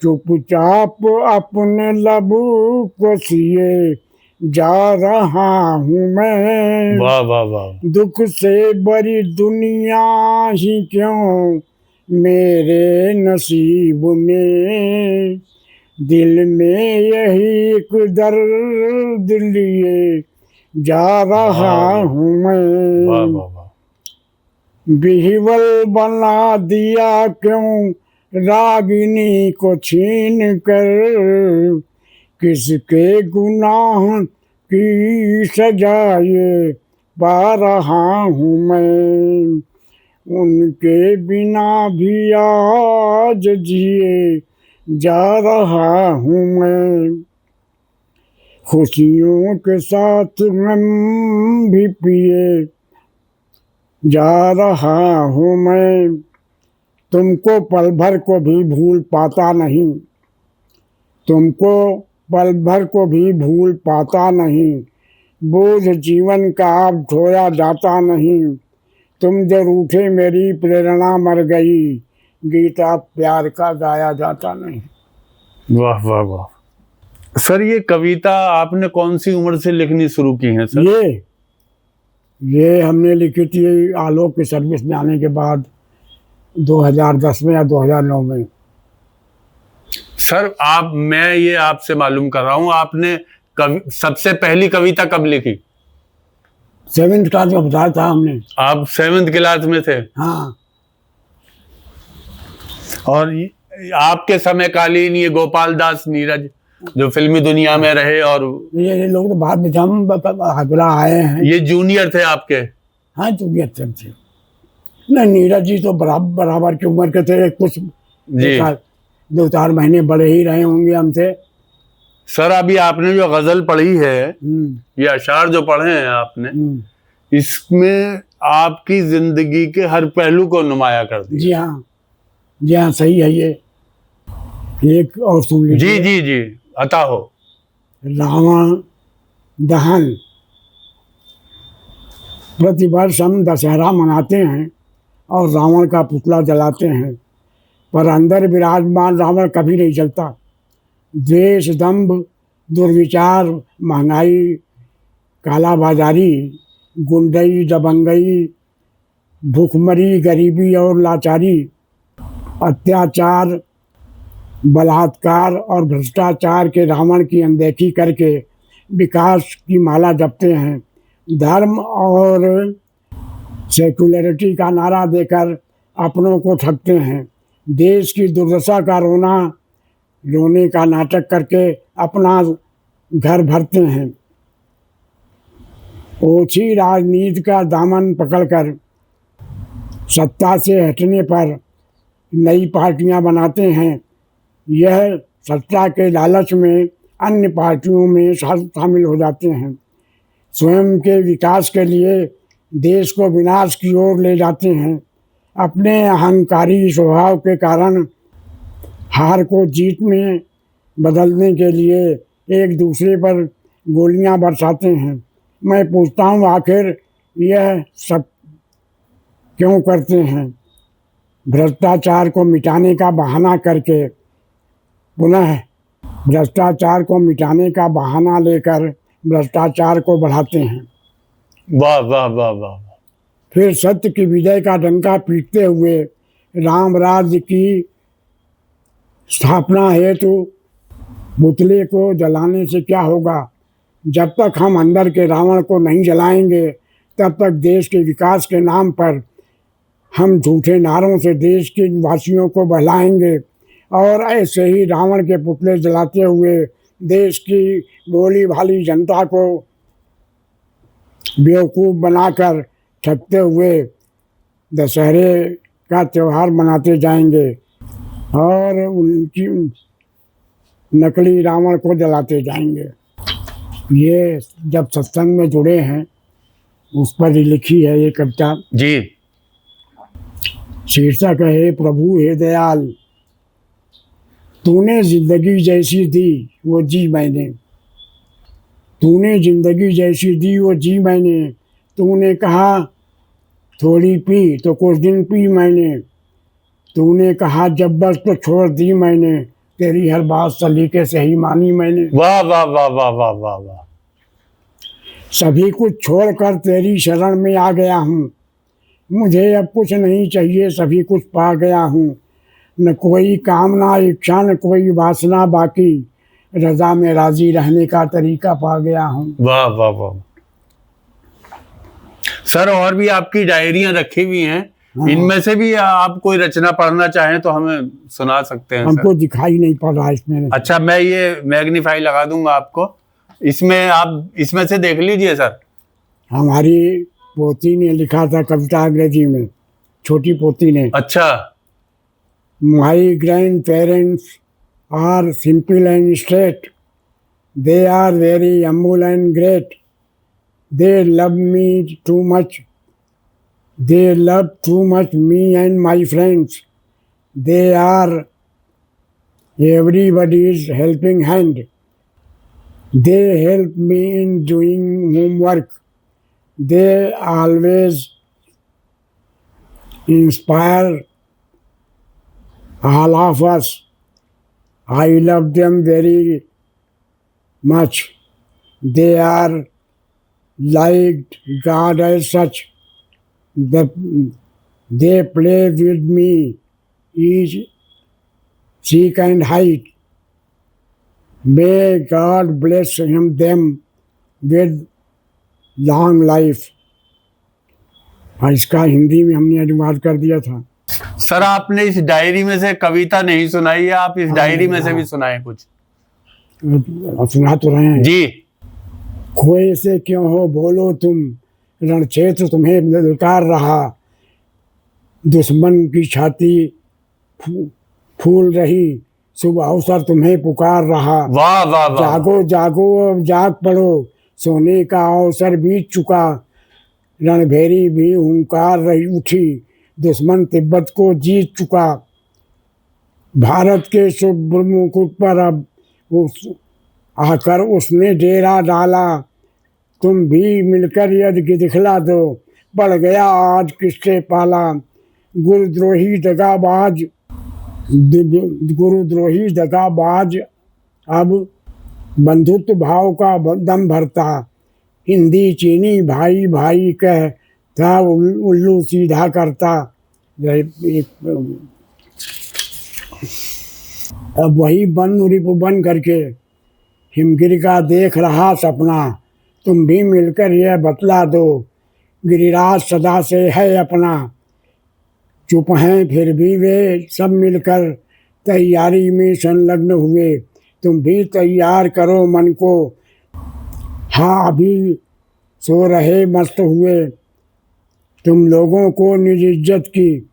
चुपचाप अपने लबू को सिए जा रहा हूँ मैं। वाह वाह वाह। दुख से बड़ी दुनिया ही क्यों मेरे नसीब में, दिल में यही एक दर्द लिए जा रहा हूँ वाह मैं। वाह वाह। बिहवल बना दिया क्यों रागिनी को छीन कर, किसके गुनाह की सजा ये पा रहा हूँ मैं। उनके बिना भी आज जिए जा रहा हूँ मैं। खुशियों के साथ गम भी पिए जा रहा हूँ मैं। तुमको पल भर को भी भूल पाता नहीं, तुमको पल भर को भी भूल पाता नहीं। बोझ जीवन का अब ढोया जाता नहीं। तुम जो रूठे मेरी प्रेरणा मर गई, गीता प्यार का गाया जाता नहीं। वाह वाह वाह। सर ये कविता आपने कौन सी उम्र से लिखनी शुरू की है सर? ये हमने लिखी थी आलोक की सर्विस में आने के बाद 2010 में या 2009 में। सर मैं ये आपसे मालूम कर रहा हूँ, आपने सबसे पहली कविता कब लिखी? 7th क्लास में बताया था हमने। आप 7th क्लास में थे? हाँ। और आपके समय कालीन ये गोपाल दास नीरज जो फिल्मी दुनिया में रहे, और ये लोग तो बाद में हम आए हैं। ये जूनियर थे आपके? हाँ जूनियर थे। नहीं नीरज जी तो बराबर की उम्र के थे, कुछ जी 2-4 महीने बड़े ही रहे होंगे हमसे। सर अभी आपने जो गजल पढ़ी है, ये अशार जो पढ़े हैं आपने, इसमें आपकी जिंदगी के हर पहलू को नुमाया कर दिया। जी हाँ सही है। ये एक और सुन लीजिए। जी जी जी अता हो। रावण दहन। प्रतिवर्ष हम दशहरा मनाते हैं और रावण का पुतला जलाते हैं, पर अंदर विराजमान रावण कभी नहीं जलता। द्वेष, दंभ, दुर्विचार, महंगाई, कालाबाजारी, गुंडई, दबंगई, भूखमरी, गरीबी और लाचारी, अत्याचार, बलात्कार और भ्रष्टाचार के रावण की अनदेखी करके विकास की माला जपते हैं। धर्म और सेकुलरिटी का नारा देकर अपनों को ठगते हैं। देश की दुर्दशा का रोने का नाटक करके अपना घर भरते हैं। ओछी राजनीति का दामन पकड़कर सत्ता से हटने पर नई पार्टियां बनाते हैं। यह सत्ता के लालच में अन्य पार्टियों में शामिल हो जाते हैं। स्वयं के विकास के लिए देश को विनाश की ओर ले जाते हैं। अपने अहंकारी स्वभाव के कारण हार को जीत में बदलने के लिए एक दूसरे पर गोलियां बरसाते हैं। मैं पूछता हूँ आखिर यह सब क्यों करते हैं? भ्रष्टाचार को मिटाने का बहाना करके पुनः भ्रष्टाचार को मिटाने का बहाना लेकर भ्रष्टाचार को बढ़ाते हैं। वाह वाह वाह वाह। फिर सत्य की विजय का डंका पीटते हुए राम राज्य की स्थापना हेतु पुतले को जलाने से क्या होगा? जब तक हम अंदर के रावण को नहीं जलाएंगे तब तक देश के विकास के नाम पर हम झूठे नारों से देश के वासियों को बहलाएंगे और ऐसे ही रावण के पुतले जलाते हुए देश की भोली भाली जनता को बेवकूफ़ बनाकर ठगते हुए दशहरे का त्यौहार मनाते जाएंगे और उनकी नकली रावण को जलाते जाएंगे। ये जब सत्संग में जुड़े हैं उस पर ही लिखी है ये कविता जी। शीर्षक है हे प्रभु हे दयाल, तूने जिंदगी जैसी दी वो जी मैंने, तूने जिंदगी जैसी दी वो जी मैंने। तूने कहा थोड़ी पी तो कुछ दिन पी मैंने, तूने कहा जब बस तो छोड़ दी मैंने, तेरी हर बात सलीके से ही मानी मैंने। वाह वाह वाह वाह वाह वाह वाह। सभी कुछ छोड़कर तेरी शरण में आ गया हूँ, मुझे अब कुछ नहीं चाहिए, सभी कुछ पा गया हूँ। न कोई कामना इच्छा न कोई वासना बाकी, रजा में राजी रहने का तरीका पा गया हूँ। वाह वाह वाह। सर और भी आपकी डायरियां रखी हुई हैं, इनमें से भी आप कोई रचना पढ़ना चाहें तो हमें सुना सकते हैं। हमको दिखाई नहीं पड़ रहा इसमें। अच्छा, मैं ये मैग्नीफाई लगा दूंगा आपको, इसमें आप इसमें से देख लीजिए सर। हमारी पोती ने लिखा था कविता अंग्रेजी में, छोटी पोती ने। अच्छा। My grandparents are simple and straight, they are very humble and great, they love me too much, they love too much me and my friends, they are everybody's helping hand, they help me in doing homework, they always inspire all of us, I love them very much, they are like God as such, they play with me each seek and height, may God bless them with long life। और इसका हिंदी में हमने अनुवाद कर दिया था। Sir आपने इस डायरी में से कविता नहीं सुनाई है, आप इस डायरी में से भी सुनाए कुछ। सुना तो रहे हैं जी। खोए से क्यों हो बोलो तुम, रणक्षेत्र तुम्हें ललकार रहा, दुश्मन की छाती फूल रही, शुभ अवसर तुम्हें पुकार रहा। वाह वाह वाह। जागो जागो अब जाग पड़ो, सोने का अवसर बीत चुका, रणभेरी भी हुंकार रही उठी, दुश्मन तिब्बत को जीत चुका, भारत के शुभ्र मुकुट पर अब आकर उसने डेरा डाला, तुम भी मिलकर यदि दिखला दो, बढ़ गया आज किससे पाला, गुरुद्रोही दगाबाज अब बंधुत्व भाव का दम भरता, हिंदी चीनी भाई भाई कह था उल्लू सीधा करता। अब वही बन करके हिमगिरी का देख रहा सपना, तुम भी मिलकर यह बतला दो, गिरिराज सदा से है अपना, चुप हैं फिर भी वे सब मिलकर तैयारी में संलग्न हुए, तुम भी तैयार करो मन को, हाँ अभी सो रहे मस्त हुए, तुम लोगों को निज इज्जत की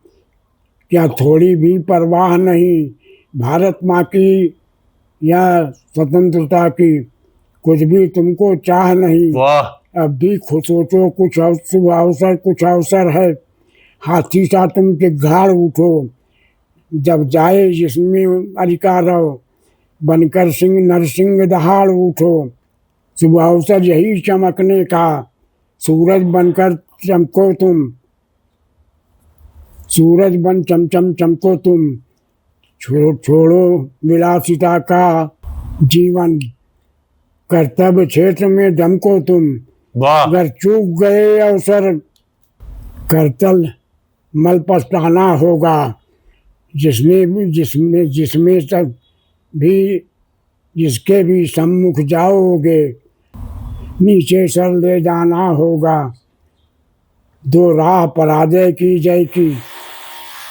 क्या थोड़ी भी परवाह नहीं, भारत माँ की या स्वतंत्रता की कुछ भी तुमको चाह नहीं। वाह। अब भी सोचो कुछ शुभ अवसर, कुछ अवसर है, हाथी सा तुम के घाड़ उठो, जब जाए जिसमें अरिका रहो, बनकर सिंह नरसिंह दहाड़ उठो, शुभ अवसर यही चमकने का, सूरज बनकर चमको तुम, सूरज बन चमचम चमको तुम, छोड़ो विलासिता का जीवन, कर्तव्य क्षेत्र में दमको तुम, अगर चूक गए अवसर करतल मल पछताना होगा, जिसमें तक भी जिसके भी सम्मुख जाओगे, नीचे सर ले जाना होगा, दो राह पराजय की जय की,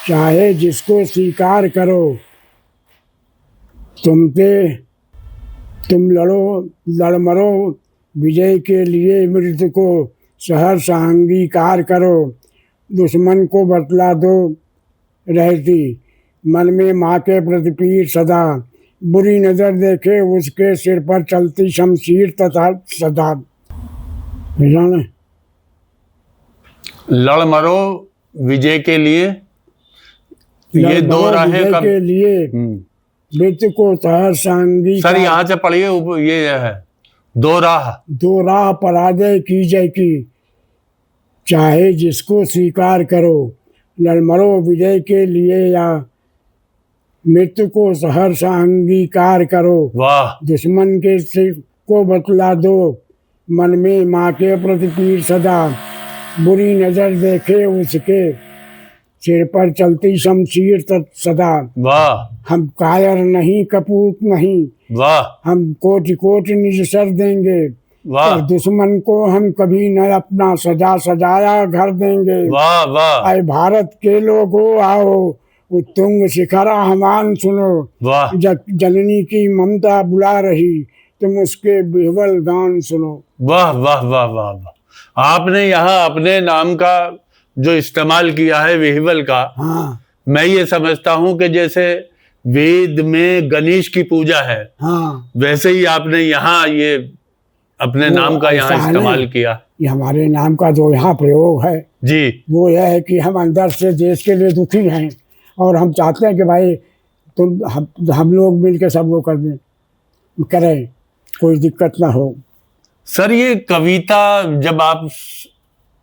चाहे जिसको स्वीकार करो, तुम लड़ मरो विजय के लिए, मृत्यु को सहर्ष अंगीकार करो, दुश्मन को बतला दो रहती मन में माँ के प्रति पीर सदा, बुरी नजर देखे उसके सिर पर चलती शमशीर तथा सदा। लड़ मरो विजय के लिए, ये दो राहें के लिए मृत्यु को सहर्ष अंगीकार। सर यहाँ से पढ़िए, ये है दो राह पराजय की जय की, चाहे जिसको स्वीकार करो, लड़ मरो विजय के लिए या मृत्यु को सहर्ष अंगीकार करो। वाह। दुश्मन के सिर को बतला दो, मन में माँ के प्रति पीर सदा, बुरी नजर देखे उसके, सिर पर चलती शमशीर सदा। वाह हम कायर नहीं कपूत नहीं, वाह हम कोटि कोटि निज सर देंगे। वाह और दुश्मन को हम कभी न अपना सजा सजाया घर देंगे। वाह वाह आए भारत के लोगों आओ, उत्तुंग शिखर आह्वान सुनो। वाह जननी की ममता बुला रही, तुम उसके बिहवल गान सुनो। वाह वाह वाह वाह वाह। आपने यहाँ अपने नाम का जो इस्तेमाल किया है विहिवल का, हाँ मैं ये समझता हूँ कि जैसे वेद में गणेश की पूजा है, हाँ, वैसे ही आपने यहाँ ये अपने वो नाम का यहाँ ऐसा है इस्तेमाल ना, किया। ये हमारे नाम का जो यहाँ प्रयोग है जी वो यह है कि हम अंदर से देश के लिए दुखी हैं, और हम चाहते हैं कि भाई तुम हम लोग मिल के सब लोग करें, कोई दिक्कत ना हो। सर, ये कविता जब आप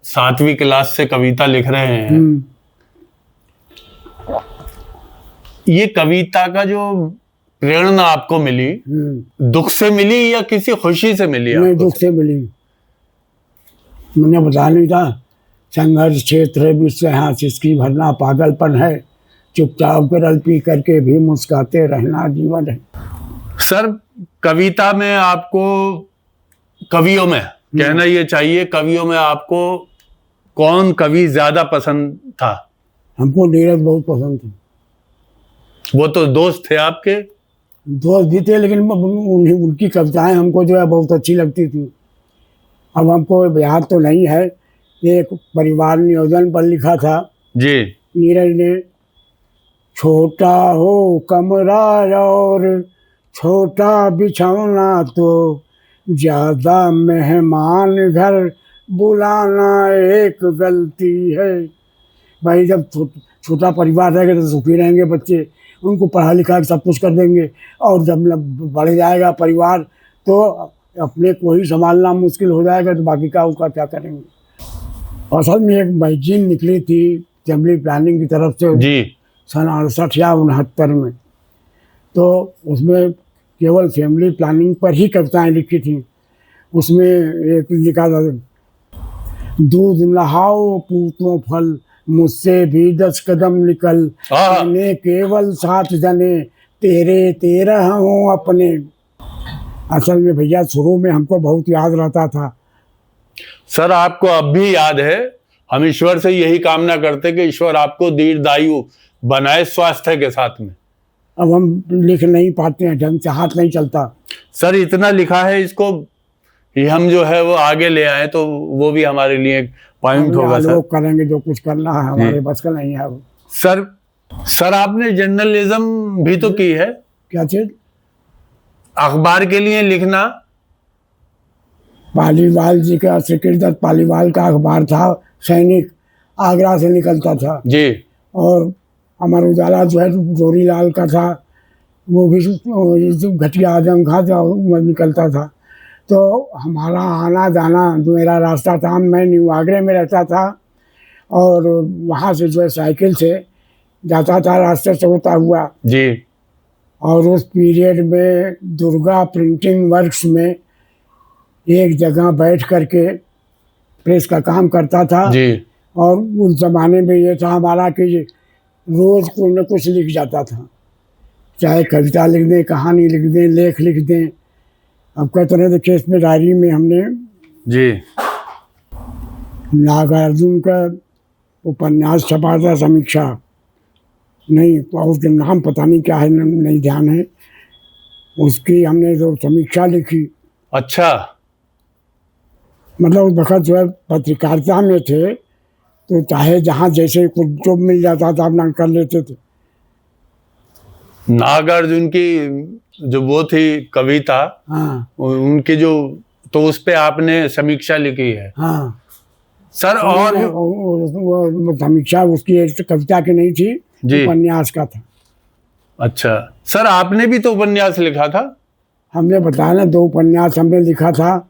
7वीं क्लास से कविता लिख रहे हैं, ये कविता का जो प्रेरणा आपको मिली, दुख से मिली या किसी खुशी से मिली? नहीं, दुख से मिली। मैंने बता नहीं था, संघर्ष क्षेत्र है विश्व यहाँ सिसकी भरना पागलपन है, चुपचाप करल पी करके भी मुस्काते रहना जीवन है। सर, कविता में आपको, कवियों में कहना ये चाहिए, कवियों में आपको कौन कवि ज्यादा पसंद था? हमको नीरज बहुत पसंद थे। वो तो दोस्त थे आपके? दोस्त भी थे, लेकिन उनकी कविताएं हमको जो है बहुत अच्छी लगती थी। अब हमको याद तो नहीं है, एक परिवार नियोजन पर लिखा था जी नीरज ने, छोटा हो कमरा और छोटा बिछौना तो ज्यादा मेहमान घर बुलाना एक गलती है। भाई जब छोटा परिवार रहेगा तो सुखी रहेंगे बच्चे, उनको पढ़ा लिखा सब कुछ कर देंगे, और जब बढ़ जाएगा परिवार तो अपने को ही संभालना मुश्किल हो जाएगा, तो बाकी का उनका क्या करेंगे। असल में एक मैगजीन निकली थी फैमिली प्लानिंग की तरफ से जी सन 68 या 69 में, तो उसमें केवल फैमिली प्लानिंग पर ही कविताएं लिखी थी। उसमें एक लिखा था, दूध नहाओ पूतों फल, मुझसे भी 10 कदम निकल, मैंने केवल 7 जने, तेरे 13 हूँ अपने। असल में भैया शुरू में हमको बहुत याद रहता था। सर, आपको अब भी याद है? हम ईश्वर से यही कामना करते कि ईश्वर आपको दीर्घायु बनाए स्वास्थ्य के साथ में। अब हम लिख नहीं पाते हैं ढंग से, हाथ नहीं चलता। सर, इतना लिखा है, इसको ये हम जो है वो आगे ले आए तो वो भी हमारे लिए एक पॉइंट होगा। सर, लोग करेंगे जो कुछ करना है, हमारे बस का नहीं है वो। सर आपने जर्नलिज्म भी तो की है? क्या चीज? अखबार के लिए लिखना? पालीवाल जी का, श्रीकृष्ण पालीवाल का अखबार था सैनिक, आगरा से निकलता था जी। और अमर उजाला जो है जोरीलाल का था, वो भी घटिया आजम खां निकलता था। तो हमारा आना जाना, जो मेरा रास्ता था, मैं न्यू आगरे में रहता था और वहाँ से जो है साइकिल से जाता था रास्ते से होता हुआ जी। और उस पीरियड में दुर्गा प्रिंटिंग वर्क्स में एक जगह बैठ करके प्रेस का काम करता था जी। और उस जमाने में ये था हमारा कि रोज़ कुछ न कुछ लिख जाता था, चाहे कविता लिख दें, कहानी लिख दें, लेख लिख दें। अब कहते रहे थे इसमें डायरी में हमने जी नागार्जुन का उपन्यास छपा था, समीक्षा नहीं, और उसके नाम पता नहीं क्या है, नहीं ध्यान है, उसकी हमने जो समीक्षा लिखी। अच्छा। मतलब उस वक्त जो है पत्रकारिता में थे तो चाहे जहाँ जैसे कुछ जो मिल जाता था अपना कर लेते थे। नागार्जुन की जो वो थी कविता, हाँ, उनकी जो, तो उस पे आपने समीक्षा लिखी है? हाँ सर। और वो समीक्षा उसकी एक कविता की नहीं थी, उपन्यास का था। अच्छा सर, आपने भी तो उपन्यास लिखा था? हमने बताया ना, 2 उपन्यास हमने लिखा था।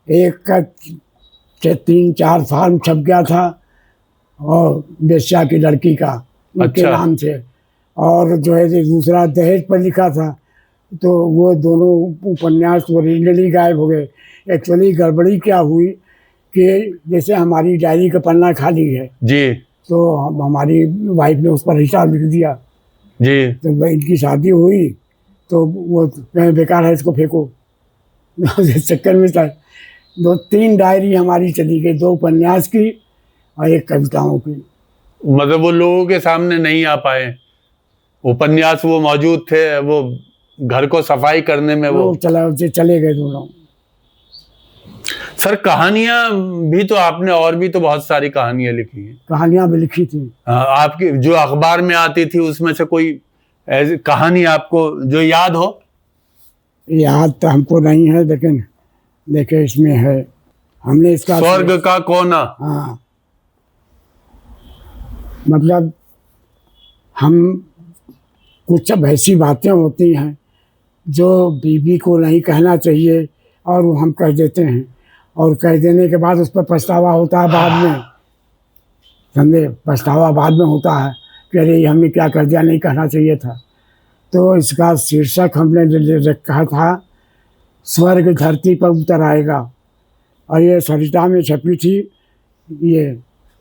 एक का 3-4 साल छप गया था और बेश्या की लड़की का उनके नाम से, और जो है दूसरा दहेज पर लिखा था। तो वो दोनों उपन्यास ओरिजिनली गायब हो गए। एक्चुअली गड़बड़ी क्या हुई कि जैसे हमारी डायरी का पन्ना खाली है जी तो हमारी वाइफ ने उस पर हिसाब लिख दिया। जी। तो भाई इनकी शादी हुई तो वो कहें बेकार है, इसको फेंको। इस चक्कर में था 2-3 डायरी हमारी चली गई, 2 उपन्यास की और 1 कविताओं की। मतलब वो लोगों के सामने नहीं आ पाए, उपन्यास वो मौजूद थे, वो घर को सफाई करने में वो चले गए दोनों। सर कहानियां भी तो आपने और भी तो बहुत सारी कहानियां लिखी हैं। कहानियां भी लिखी थी। आपकी जो अखबार में आती थी उसमें से कोई ऐसी कहानी आपको जो याद हो? याद तो हमको नहीं है, लेकिन देखिए इसमें है, हमने इसका स्वर्ग का कोना। हाँ, मतलब हम कुछ अब ऐसी बातें होती हैं जो बीवी को नहीं कहना चाहिए और वो हम कह देते हैं, और कह देने के बाद उस पर पछतावा होता है बाद में। समझे, पछतावा बाद में होता है कि अरे हमने क्या कर दिया, नहीं कहना चाहिए था। तो इसका शीर्षक हमने रखा था स्वर्ग धरती पर उतर आएगा, और ये सरिता में छपी थी। ये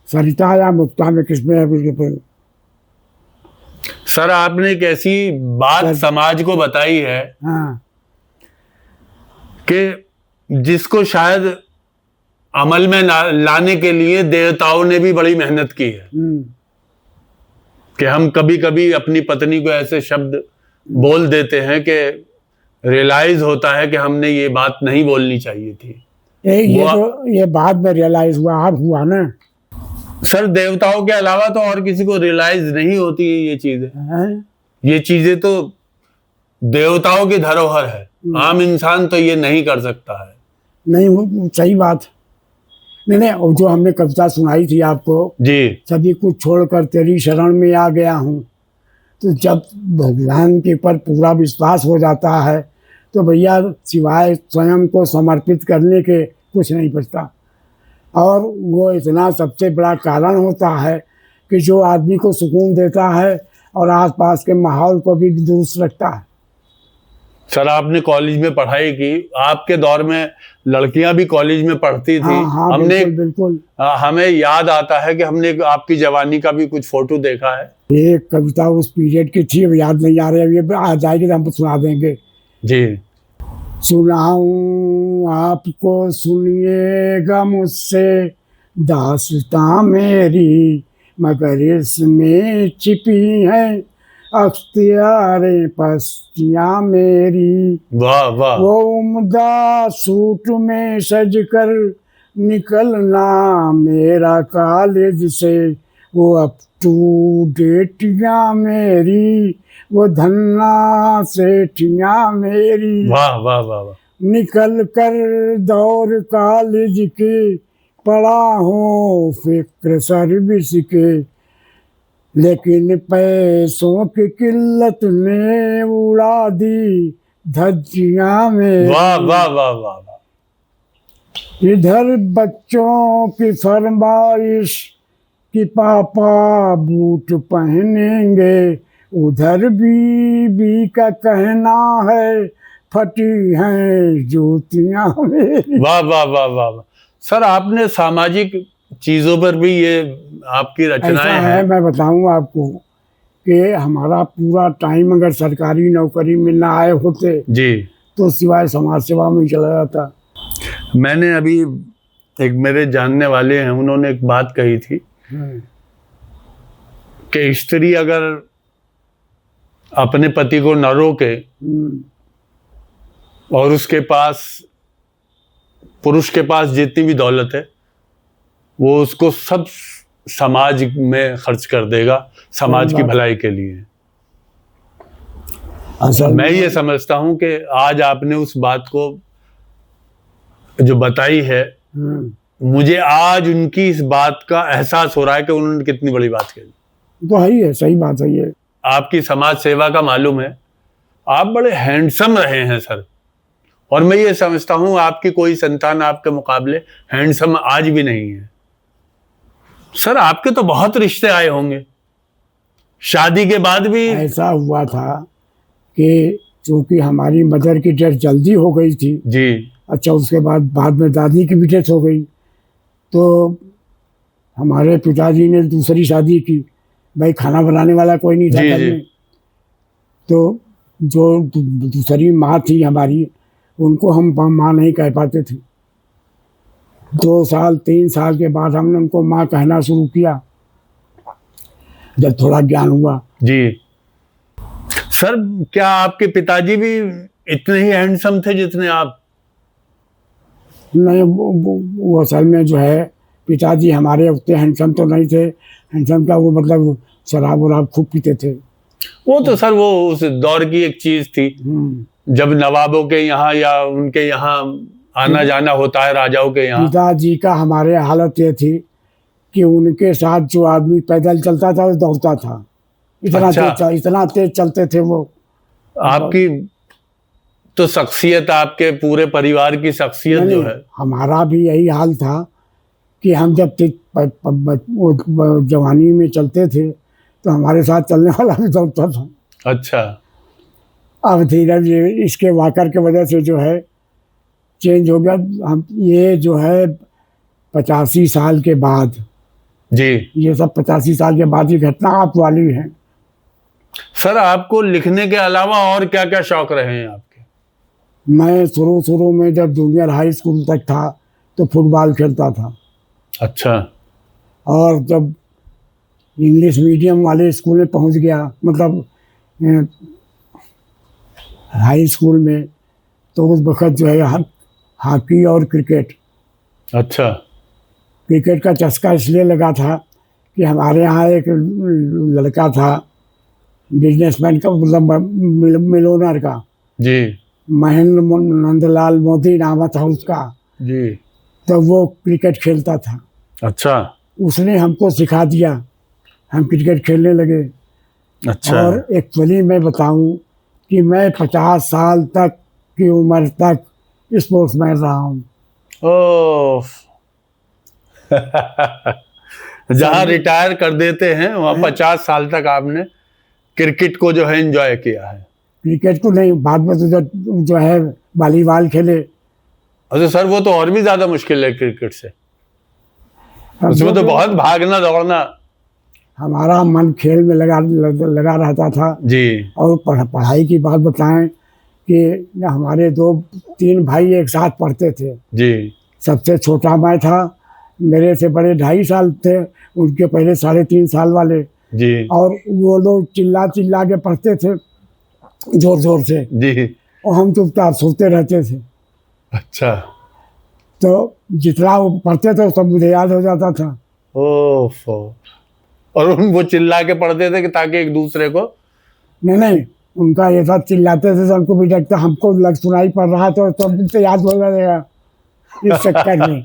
सरिता या मुक्ता में किसमें? सर आपने एक ऐसी बात समाज को बताई है हाँ, कि जिसको शायद अमल में लाने के लिए देवताओं ने भी बड़ी मेहनत की है, कि हम कभी कभी अपनी पत्नी को ऐसे शब्द बोल देते हैं कि रियलाइज होता है कि हमने ये बात नहीं बोलनी चाहिए थी। ये बाद में रियलाइज हुआ ना। सर देवताओं के अलावा तो और किसी को रियलाइज नहीं होती है ये चीजें। ये चीजें तो देवताओं की धरोहर है, आम इंसान तो ये नहीं कर सकता है। नहीं, सही बात। नहीं, जो हमने कविता सुनाई थी आपको जी, सभी कुछ छोड़कर तेरी शरण में आ गया हूँ, तो जब भगवान के ऊपर पूरा विश्वास हो जाता है तो भैया सिवाय स्वयं को समर्पित करने के कुछ नहीं बचता। और वो इतना सबसे बड़ा कारण होता है कि जो आदमी को सुकून देता है और आसपास के माहौल को भी दुरुस्त रखता है। सर आपने कॉलेज में पढ़ाई की, आपके दौर में लड़कियां भी कॉलेज में पढ़ती थी। हाँ, हमने बिल्कुल। हमें याद आता है कि हमने आपकी जवानी का भी कुछ फोटो देखा है। ये कविता उस पीरियड की थी, याद नहीं आ रही है, ये आ जाएगी तो हम सुना देंगे जी। सुनाऊं आपको, सुनिएगा मुझसे दास्तां मेरी, मगर इसमें छिपी है अख्तियारे पस्तियां मेरी। वाह वाह। वो उम्दा सूट में सजकर निकलना मेरा कॉलेज से, वो अप टू डेटियां मेरी, वो धन्ना सेठियां मेरी। वाह वाह वाह वाह। निकल कर दौर कॉलेज के, पड़ा हूँ फिक्र सर्विस के, लेकिन पैसों की किल्लत ने उड़ा दी धज्जियां में। वाह वाह वाह वाह वाह। इधर बच्चों की फरमाइश कि पापा बूट पहनेंगे, उधर बीबी का कहना है फटी हैं जूतियां मेरी। वाह वाह वाह वाह वाह। सर आपने सामाजिक चीजों पर भी ये आपकी रचनाएं हैं। मैं बताऊं आपको कि हमारा पूरा टाइम अगर सरकारी नौकरी में ना आए होते जी तो सिवाय समाज सेवा में चला जाता। मैंने अभी एक मेरे जानने वाले हैं, उन्होंने एक बात कही थी कि स्त्री अगर अपने पति को न रोके और उसके पास, पुरुष के पास जितनी भी दौलत है वो उसको सब समाज में खर्च कर देगा, समाज की भलाई के लिए। मैं ये समझता हूं कि आज आपने उस बात को जो बताई है, मुझे आज उनकी इस बात का एहसास हो रहा है कि उन्होंने कितनी बड़ी बात कही। तो है ही है, सही बात है। ये आपकी समाज सेवा का मालूम है, आप बड़े हैंडसम रहे हैं सर, और मैं ये समझता हूं आपकी कोई संतान आपके मुकाबले हैंडसम आज भी नहीं है। सर आपके तो बहुत रिश्ते आए होंगे, शादी के बाद भी। ऐसा हुआ था कि चूंकि हमारी मदर की डेथ जल्दी हो गई थी जी, अच्छा, उसके बाद में दादी की भी डेथ हो गई, तो हमारे पिताजी ने दूसरी शादी की। भाई खाना बनाने वाला कोई नहीं था जी, घर जी। में। तो जो दूसरी माँ थी हमारी, उनको हम माँ नहीं कह पाते थे। 2 साल 3 साल के बाद हमने उनको माँ कहना शुरू किया, जब थोड़ा ज्ञान हुआ। जी सर, क्या आपके पिताजी भी इतने ही हैंडसम थे जितने आप? नहीं, वो असल में जो है, पिताजी हमारे उतने हैंडसम तो नहीं थे। हैंडसम का वो मतलब शराब वराब खूब पीते थे। वो तो सर वो उस दौर की एक चीज थी, हम्म। जब नवाबों के यहाँ या उनके यहाँ आना जाना होता है, राजाओं के यहाँ। पिताजी का हमारे हालत ये थी कि उनके साथ जो आदमी पैदल चलता था वो दौड़ता था। इतना अच्छा। तेज, इतना तेज चलते थे वो। आपकी तो शख्सियत, आपके पूरे परिवार की शख्सियत जो है। हमारा भी यही हाल था कि हम जब वो जवानी में चलते थे तो हमारे साथ चलने वाला भी दौड़ता था। अच्छा। अब धीरे धीरे इसके वाकर की वजह से जो है चेंज हो गया। हम ये जो है 85 साल के बाद, जी ये सब 85 साल के बाद की घटना आप वाली है। सर, आपको लिखने के अलावा और क्या क्या शौक रहे हैं आपके? मैं शुरू में जब जूनियर हाई स्कूल तक था तो फुटबॉल खेलता था। अच्छा। और जब इंग्लिश मीडियम वाले स्कूल में पहुंच गया, मतलब हाई स्कूल में, तो उस वक्त जो है हॉकी और क्रिकेट। अच्छा। क्रिकेट का चस्का इसलिए लगा था कि हमारे यहाँ एक लड़का था, बिजनेसमैन का, मतलब मिलोनर का, जी महेंद्र नंदलाल मोदी नाम था उसका। जी। तो वो क्रिकेट खेलता था। अच्छा। उसने हमको सिखा दिया, हम क्रिकेट खेलने लगे। अच्छा। और एक्चुअली मैं बताऊं कि मैं 50 साल तक की उम्र तक स्पोर्ट्समैन रहा हूँ। ओह। जहाँ रिटायर कर देते हैं वहाँ 50 साल तक आपने क्रिकेट को जो है एंजॉय किया है। क्रिकेट को नहीं, बाद में तो जो है वॉलीबॉल खेले। अच्छा सर, वो तो और भी ज्यादा मुश्किल है क्रिकेट से। उसमें तो बहुत भागना दौड़ना। हमारा मन खेल में लगा रहता था। जी। और पढ़ाई की बात बताएं कि हमारे 2-3 भाई एक साथ पढ़ते थे। जी। सबसे छोटा मैं था, मेरे से बड़े 2.5 साल थे, उनके पहले 3.5 साल वाले। जी। और वो लोग चिल्ला चिल्ला के पढ़ते थे जोर जोर से, जी। और हम चुपचाप सोते रहते थे। अच्छा। तो जितना वो पढ़ते थे सब मुझे याद हो जाता था। ओह। और वो चिल्ला के पढ़ते थे कि ताकि एक दूसरे को। नहीं, उनका ये सब चिल्लाते थे तो उनको भी लगता, हमको लग सुनाई पड़ रहा तो सबसे याद हो जाएगा इस चक्कर में।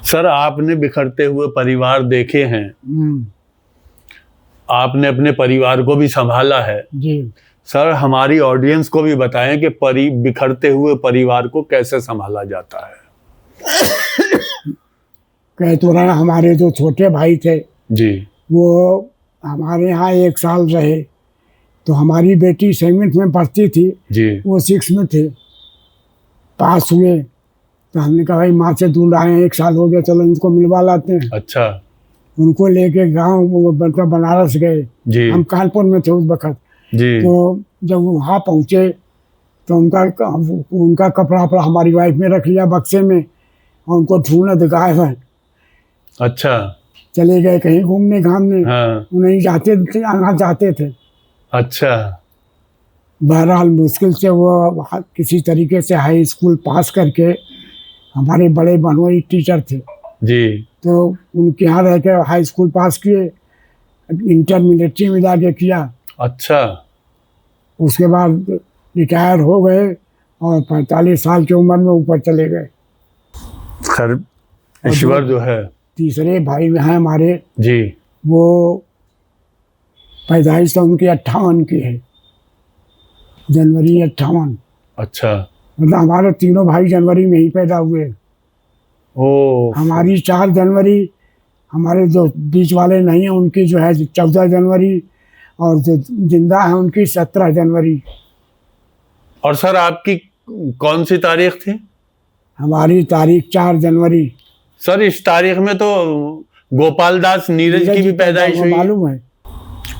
सर, आपने बिखरते हुए परिवार देखे हैं, आपने अपने परिवार को भी संभाला है। जी। सर, हमारी ऑडियंस को भी बताएं कि बिखरते हुए परिवार को कैसे संभाला जाता है। कह तो रहा, हमारे जो छोटे भाई थे जी। वो हमारे यहाँ 1 साल रहे। तो हमारी बेटी 7th में पढ़ती थी, जी। वो 6 में थे। पास हुए तो हमने कहा भाई माँ से दूर आए हैं, 1 साल हो गया, चलो इनको मिलवा लाते हैं। अच्छा। उनको लेके गांव मतलब बनारस गए। जी। हम कानपुर में थे उस वक्त। जी। तो जब वहाँ पहुँचे तो उनका कपड़ा वपड़ा हमारी वाइफ ने रख लिया बक्से में, और उनको ढूंढने गायब है। अच्छा। चले गए कहीं घूमने घामने। हाँ। नहीं जाते थे, आना चाहते थे। अच्छा। बहरहाल मुश्किल से वो किसी तरीके से हाई स्कूल पास करके, हमारे बड़े बनोई टीचर थे, जी। तो उनके यहाँ रह के हाई स्कूल पास किए। इंटर मिलिट्री में जाके किया। अच्छा। उसके बाद रिटायर हो गए और 45 साल की उम्र में ऊपर चले गए। खैर, ईश्वर जो है। तीसरे भाई हैं हमारे जी, वो पैदाइश तो उनकी 58 की है, जनवरी 58। अच्छा। मतलब हमारे तीनों भाई जनवरी में ही पैदा हुए। ओ। हमारी 4 जनवरी, हमारे जो बीच वाले नहीं हैं उनकी जो है 14 जनवरी, और जो जिंदा है उनकी 17 जनवरी। और सर आपकी कौन सी तारीख थी? हमारी तारीख 4 जनवरी। सर इस तारीख में तो गोपाल दास नीरज की भी पैदाइश हुई। मालूम है।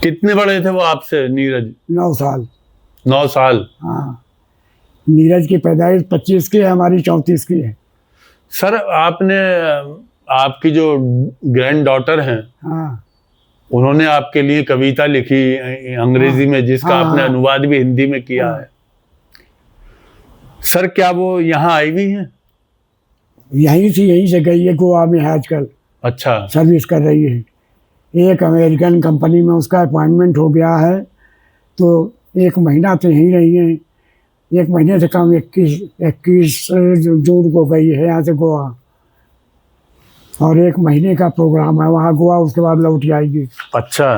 कितने बड़े थे वो आपसे नीरज? 9 साल। 9 साल। हाँ, नीरज की पैदाइश 25 की है, हमारी 34 की है। सर आपने, आपकी जो ग्रैंड डॉटर हैं, हाँ, उन्होंने आपके लिए कविता लिखी अंग्रेजी में, जिसका हाँ, आपने हाँ, अनुवाद भी हिंदी में किया हाँ। है। सर क्या वो यहाँ आई हुई हैं? यहीं से गई है, गोवा में है आजकल, अच्छा। सर्विस कर रही है। एक अमेरिकन कंपनी में उसका अपॉइंटमेंट हो गया है, तो 1 महीना तो यहीं रही है। 1 महीने से कम 21 जून को गई है यहाँ से गोवा, और 1 महीने का प्रोग्राम है वहाँ गोवा, उसके बाद लौट आएगी। अच्छा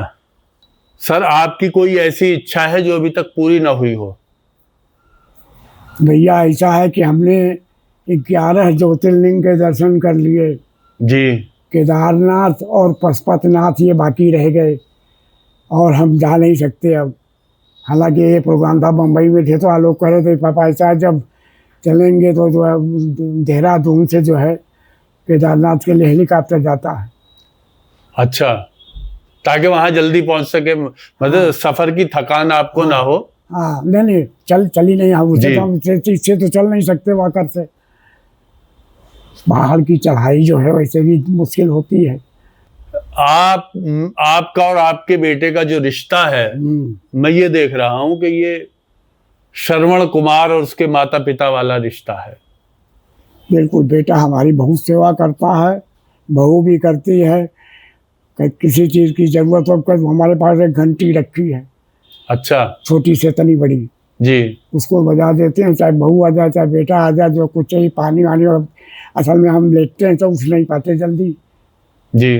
सर, आपकी कोई ऐसी इच्छा है जो अभी तक पूरी ना हुई हो? भैया ऐसा है कि हमने 11 ज्योतिर्लिंग के दर्शन कर लिए जी। केदारनाथ और पशुपतिनाथ ये बाकी रह गए, और हम जा नहीं सकते अब। हालांकि ये प्रोग्राम था, बम्बई में थे तो आलोक कह रहे थे पापा ऐसा है जब चलेंगे तो जो है देहरादून से जो है केदारनाथ के लिए हेलीकॉप्टर जाता है। अच्छा, ताकि वहां जल्दी पहुंच सके, मतलब सफर की थकान आपको ना हो। हाँ, नहीं चली नहीं, हम उसे तो हम इससे तो चल नहीं सकते वाकर से। पहाड़ की चढ़ाई जो है वैसे भी मुश्किल होती है। आपका और आपके बेटे का जो रिश्ता है, मैं ये देख रहा हूं कि ये श्रवण कुमार और उसके माता पिता वाला रिश्ता है। बिल्कुल, बेटा हमारी बहुत सेवा करता है, बहू भी करती है। किसी चीज़ की ज़रूरत हो तो हमारे पास एक घंटी रखी है। अच्छा। छोटी से तनी बड़ी जी। उसको बजा देते हैं, चाहे बहू आ जाए चाहे बेटा आ जाए, जो कुछ चाहिए पानी वानी। और असल में हम लेटते हैं तो उठ नहीं पाते जल्दी जी।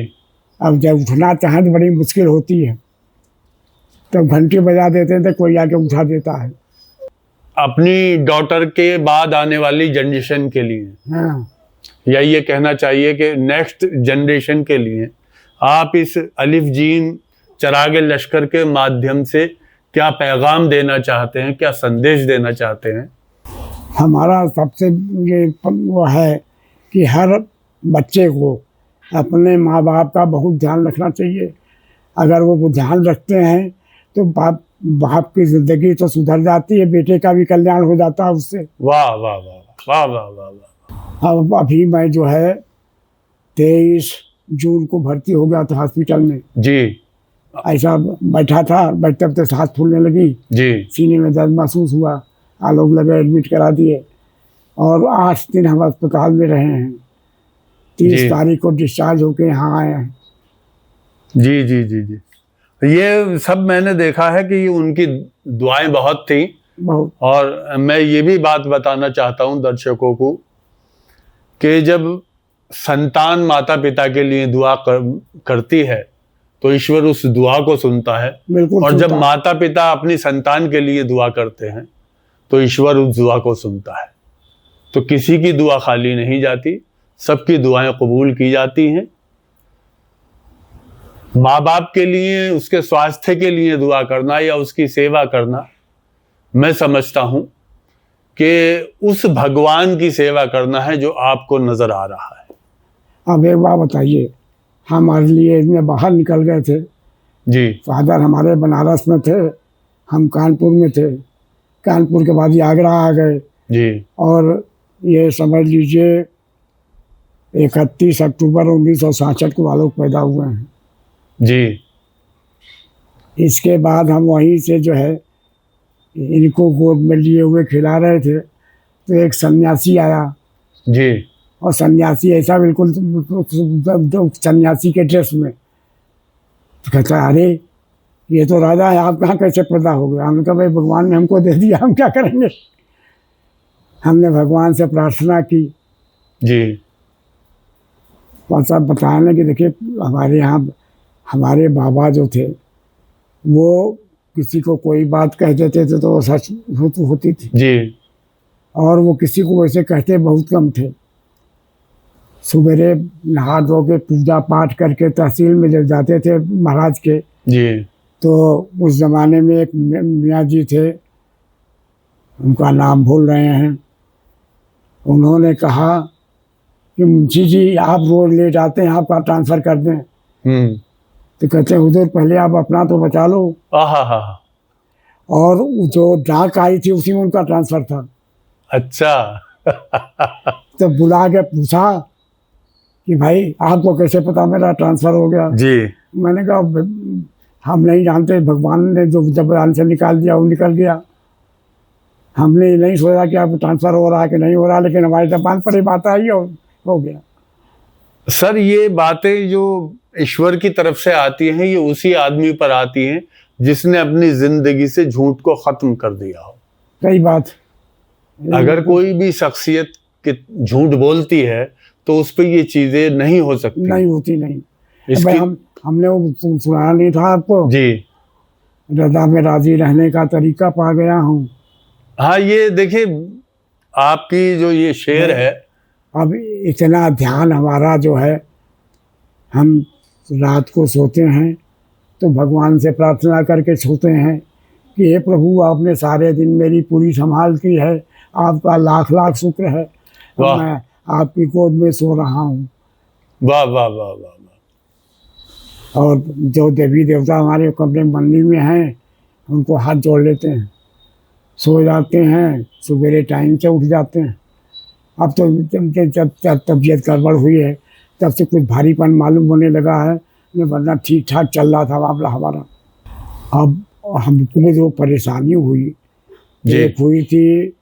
अब जब उठना चाहें तो बड़ी मुश्किल होती है, तब घंटी बजा देते हैं तो कोई आके उठा देता है। अपनी डॉटर के बाद आने वाली जनरेशन के लिए, हाँ, या ये कहना चाहिए कि नेक्स्ट जनरेशन के लिए, आप इस अलिफ जीन चरागे लश्कर के माध्यम से क्या पैगाम देना चाहते हैं, क्या संदेश देना चाहते हैं? हमारा सबसे ये वो है कि हर बच्चे को अपने माँ बाप का बहुत ध्यान रखना चाहिए। अगर वो ध्यान रखते हैं तो बाप की ज़िंदगी तो सुधर जाती है, बेटे का भी कल्याण हो जाता है उससे। वाह वाह वाह वाह वाह वाह वाह। अब अभी मैं जो है 23 जून को भर्ती हो गया था हॉस्पिटल में। जी। ऐसा बैठा था, बैठते बैठते सांस फूलने लगी जी। सीने में दर्द महसूस हुआ, आलोक लगे, एडमिट करा दिए, और 8 दिन हम अस्पताल में रहे हैं। 30 तारीख को डिस्चार्ज होके यहाँ आए हैं। जी जी जी जी, ये सब मैंने देखा है कि उनकी दुआएं बहुत थी। बहुत। और मैं ये भी बात बताना चाहता हूँ दर्शकों को कि जब संतान माता पिता के लिए दुआ करती है तो ईश्वर उस दुआ को सुनता है। और जब माता पिता अपनी संतान के लिए दुआ करते हैं तो ईश्वर उस दुआ को सुनता है। तो किसी की दुआ खाली नहीं जाती, सबकी दुआएं कबूल की जाती हैं। माँ बाप के लिए, उसके स्वास्थ्य के लिए दुआ करना या उसकी सेवा करना, मैं समझता हूं कि उस भगवान की सेवा करना है जो आपको नजर आ रहा है। अब एक बात बताइए, हमारे लिए इसमें बाहर निकल गए थे जी। फादर हमारे बनारस में थे, हम कानपुर में थे, कानपुर के बाद ये आगरा आ गए जी। और ये समझ लीजिए 31 अक्टूबर 1967 को आलोक पैदा हुए हैं। जी। इसके बाद हम वहीं से जो है इनको गोद में लिए हुए खिला रहे थे, तो एक सन्यासी आया जी। और सन्यासी ऐसा बिल्कुल सन्यासी के ड्रेस में, तो कहता है अरे ये तो राजा है, आप कहाँ कैसे पैदा हो गए? हमने कहा भाई भगवान ने हमको दे दिया, हम क्या करेंगे। हमने भगवान से प्रार्थना की जी। और सब बताने कि देखिए हमारे यहाँ हमारे बाबा जो थे वो किसी को कोई बात कह देते थे तो वो सच होती थी जी। और वो किसी को वैसे कहते बहुत कम थे। सवेरे नहा धो के पूजा पाठ करके तहसील में जब जाते थे महाराज के जी, तो उस ज़माने में एक मियाँ जी थे, उनका नाम भूल रहे हैं, उन्होंने कहा कि मुंशी जी आप रोज लेट आते हैं, आपका ट्रांसफ़र कर दें। तो कहते हैं हुजूर पहले आप अपना तो बचा लो। आहा। और जो डाक आई थी उसी में उनका ट्रांसफ़र था। अच्छा। तो बुला के पूछा कि भाई आपको कैसे पता मेरा ट्रांसफ़र हो गया? जी। मैंने कहा हम नहीं जानते, भगवान ने जो जबान से निकाल दिया वो निकल गया। हमने नहीं सोचा कि आपको ट्रांसफ़र हो रहा है कि नहीं हो रहा, लेकिन हमारी जबान पर ही बात आई और हो गया। सर ये बातें जो ईश्वर की तरफ से आती हैं, ये उसी आदमी पर आती हैं जिसने अपनी जिंदगी से झूठ को खत्म कर दिया हो। सही बात। अगर कोई भी शख्सियत के झूठ बोलती है तो उस पर ये चीजें नहीं हो सकती। नहीं होती नहीं। इसकी भाई हमने वो सुनाया नहीं था आपको? जी। रज़ा में राजी रहने का तरीका पा गया हूँ। हाँ, ये देखिए आपकी जो ये शेर है। अब इतना ध्यान हमारा जो है, हम रात को सोते हैं तो भगवान से प्रार्थना करके सोते हैं कि हे प्रभु आपने सारे दिन मेरी पूरी संभाल की है, आपका लाख लाख शुक्र है। वाह। मैं आपकी गोद में सो रहा हूँ। वाह वाह वाह वाह वाह। और जो देवी देवता हमारे कमरे मंदिर में हैं उनको हाथ जोड़ लेते हैं, सो जाते हैं, सवेरे टाइम से उठ जाते हैं। अब तो जब तबीयत गड़बड़ हुई है तब से कुछ भारीपन मालूम होने लगा है, नहीं वरना ठीक ठाक चल रहा था मामला हमारा। अब हमको जो परेशानी हुई, एक हुई थी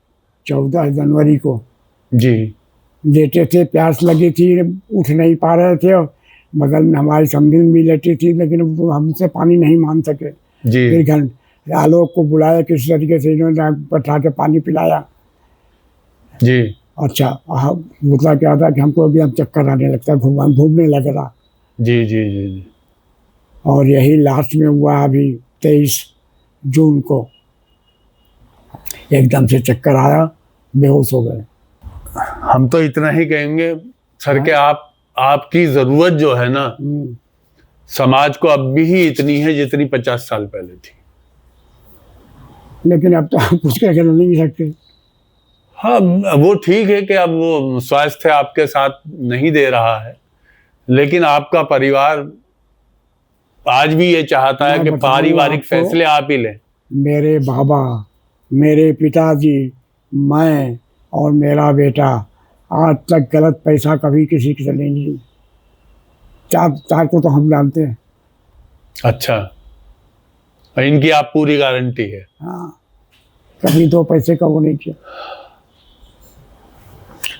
14 जनवरी को। जी। लेटे थे, प्यास लगी थी, उठ नहीं पा रहे थे, बगल में हमारी समधिन भी लेटी थी, लेकिन वो हमसे पानी नहीं मांग सके। जी। फिर आलोक को बुलाया, किसी तरीके से इन्होंने बैठा के पानी पिलाया। जी। अच्छा, मुद्दा क्या था कि हमको अभी अब चक्कर आने लगता, घूमने लग रहा। जी जी जी जी। और यही लास्ट में हुआ अभी 23 जून को, एकदम से चक्कर आया, बेहोश हो गए। हम तो इतना ही कहेंगे सर के आपकी जरूरत जो है ना समाज को अब भी इतनी है जितनी 50 साल पहले थी। लेकिन अब तो आप कुछ कर नहीं सकते। हाँ, वो ठीक है कि अब वो स्वास्थ्य आपके साथ नहीं दे रहा है, लेकिन आपका परिवार आज भी ये चाहता है कि पारिवारिक फैसले आप ही लें। मेरे बाबा, मेरे पिताजी, मैं और मेरा बेटा आज तक गलत पैसा कभी किसी की नहीं ली। चार को तो हम जानते हैं। अच्छा, इनकी आप पूरी गारंटी है? हाँ, कभी 2 पैसे का वो नहीं किया।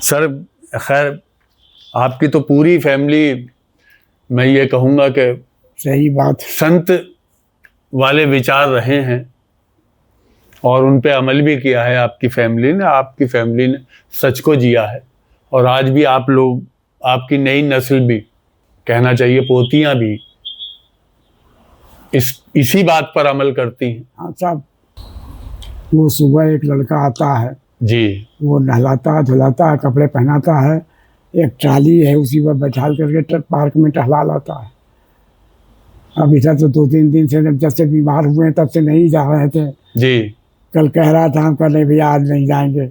सर खैर आपकी तो पूरी फैमिली, मैं ये कहूँगा कि सही बात, संत वाले विचार रहे हैं और उन पे अमल भी किया है आपकी फैमिली ने सच को जिया है। और आज भी आप लोग, आपकी नई नस्ल भी, कहना चाहिए पोतियां भी इसी बात पर अमल करती हैं। हाँ साहब, वो सुबह एक लड़का आता है जी, वो नहलाता धुलाता है, कपड़े पहनाता है, एक ट्राली है उसी पर बैठा करके पार्क में टहला लाता है। अब इधर तो 2-3 दिन से जब से बीमार हुए हैं तब से नहीं जा रहे थे जी। कल कह रहा था हम, कल नहीं भैया आज नहीं जाएंगे।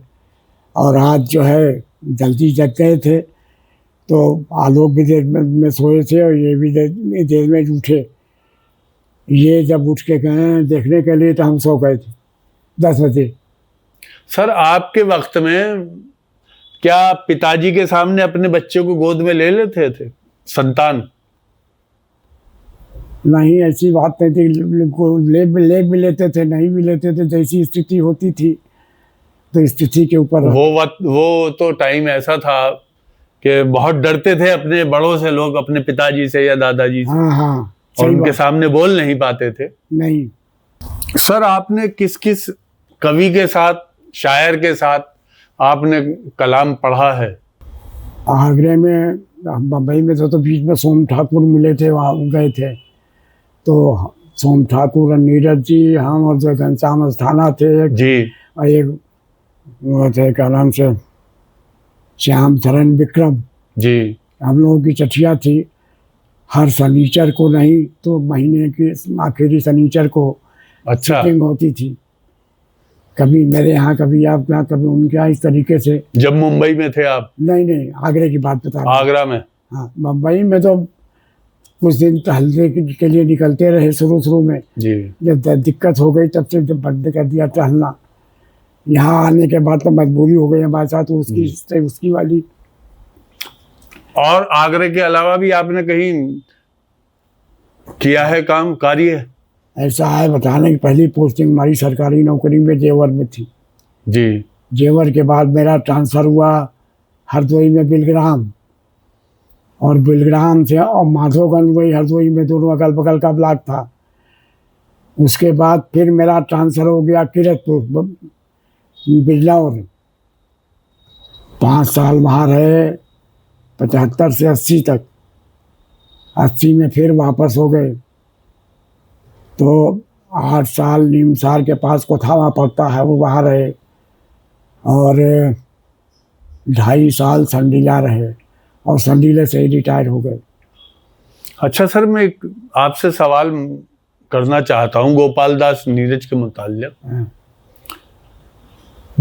और आज जो है जल्दी जग गए थे तो आलोक भी देर में सोए थे और ये भी देर में उठे। ये जब उठ के गए देखने के लिए तो हम सो गए थे 10 बजे। सर आपके वक्त में क्या पिताजी के सामने अपने बच्चे को गोद में ले लेते थे संतान? नहीं, ऐसी बात नहीं थी। ले भी लेते थे, नहीं भी लेते थे, जैसी स्थिति होती थी तो स्थिति के ऊपर। वो तो टाइम ऐसा था कि बहुत डरते थे अपने बड़ों से लोग, अपने पिताजी से या दादाजी से। हाँ हाँ, और उनके सामने बोल नहीं पाते थे। नहीं। सर आपने किस किस कवि के साथ, शायर के साथ आपने कलाम पढ़ा है? आगरे में, बम्बई में तो बीच में सोम ठाकुर मिले थे, वहाँ गए थे तो सोम ठाकुर, नीरज जी, हम और जो घनश्याम अस्थाना थे जी, और एक वो थे क्या नाम से, श्याम चरण विक्रम जी, हम लोगों की चठिया थी। हर शनिचर को नहीं तो महीने की आखिरी शनिचर को अच्छा मीटिंग होती थी। कभी मेरे यहाँ, कभी आपके यहाँ, कभी उनके यहाँ, इस तरीके से। जब मुंबई में थे आप? नहीं, आगरे की बात बता रहा हूँ। आगरा में? हाँ, मुंबई में तो कुछ दिन टहलने के लिए निकलते रहे शुरू में जी। जब दिक्कत हो गई तब से जब बंद कर दिया टहलना। यहाँ आने के बाद तो मजबूरी हो गई हमारे साथ, उसकी वाली। और आगरे के अलावा भी आपने कहीं किया है काम, कार्य? ऐसा है, बताने की पहली पोस्टिंग हमारी सरकारी नौकरी में जेवर में थी जी। जेवर के बाद मेरा ट्रांसफ़र हुआ हरदोई में बिलग्राम, और बिलग्राम से और माधोगंज, वही हरदोई में, दोनों अगल बगल का ब्लॉक था। उसके बाद फिर मेरा ट्रांसफ़र हो गया किरतपुर बिजनौर, 5 साल वहाँ रहे, 75 से 80 तक। 80 में फिर वापस हो गए, तो 8 साल नीमसार के पास कोथावा पड़ता है, वो वहाँ रहे, और 2.5 साल संडीला रहे, और संडीले से ही रिटायर हो गए। अच्छा सर, मैं एक आपसे सवाल करना चाहता हूँ गोपाल दास नीरज के मुताल्लिक।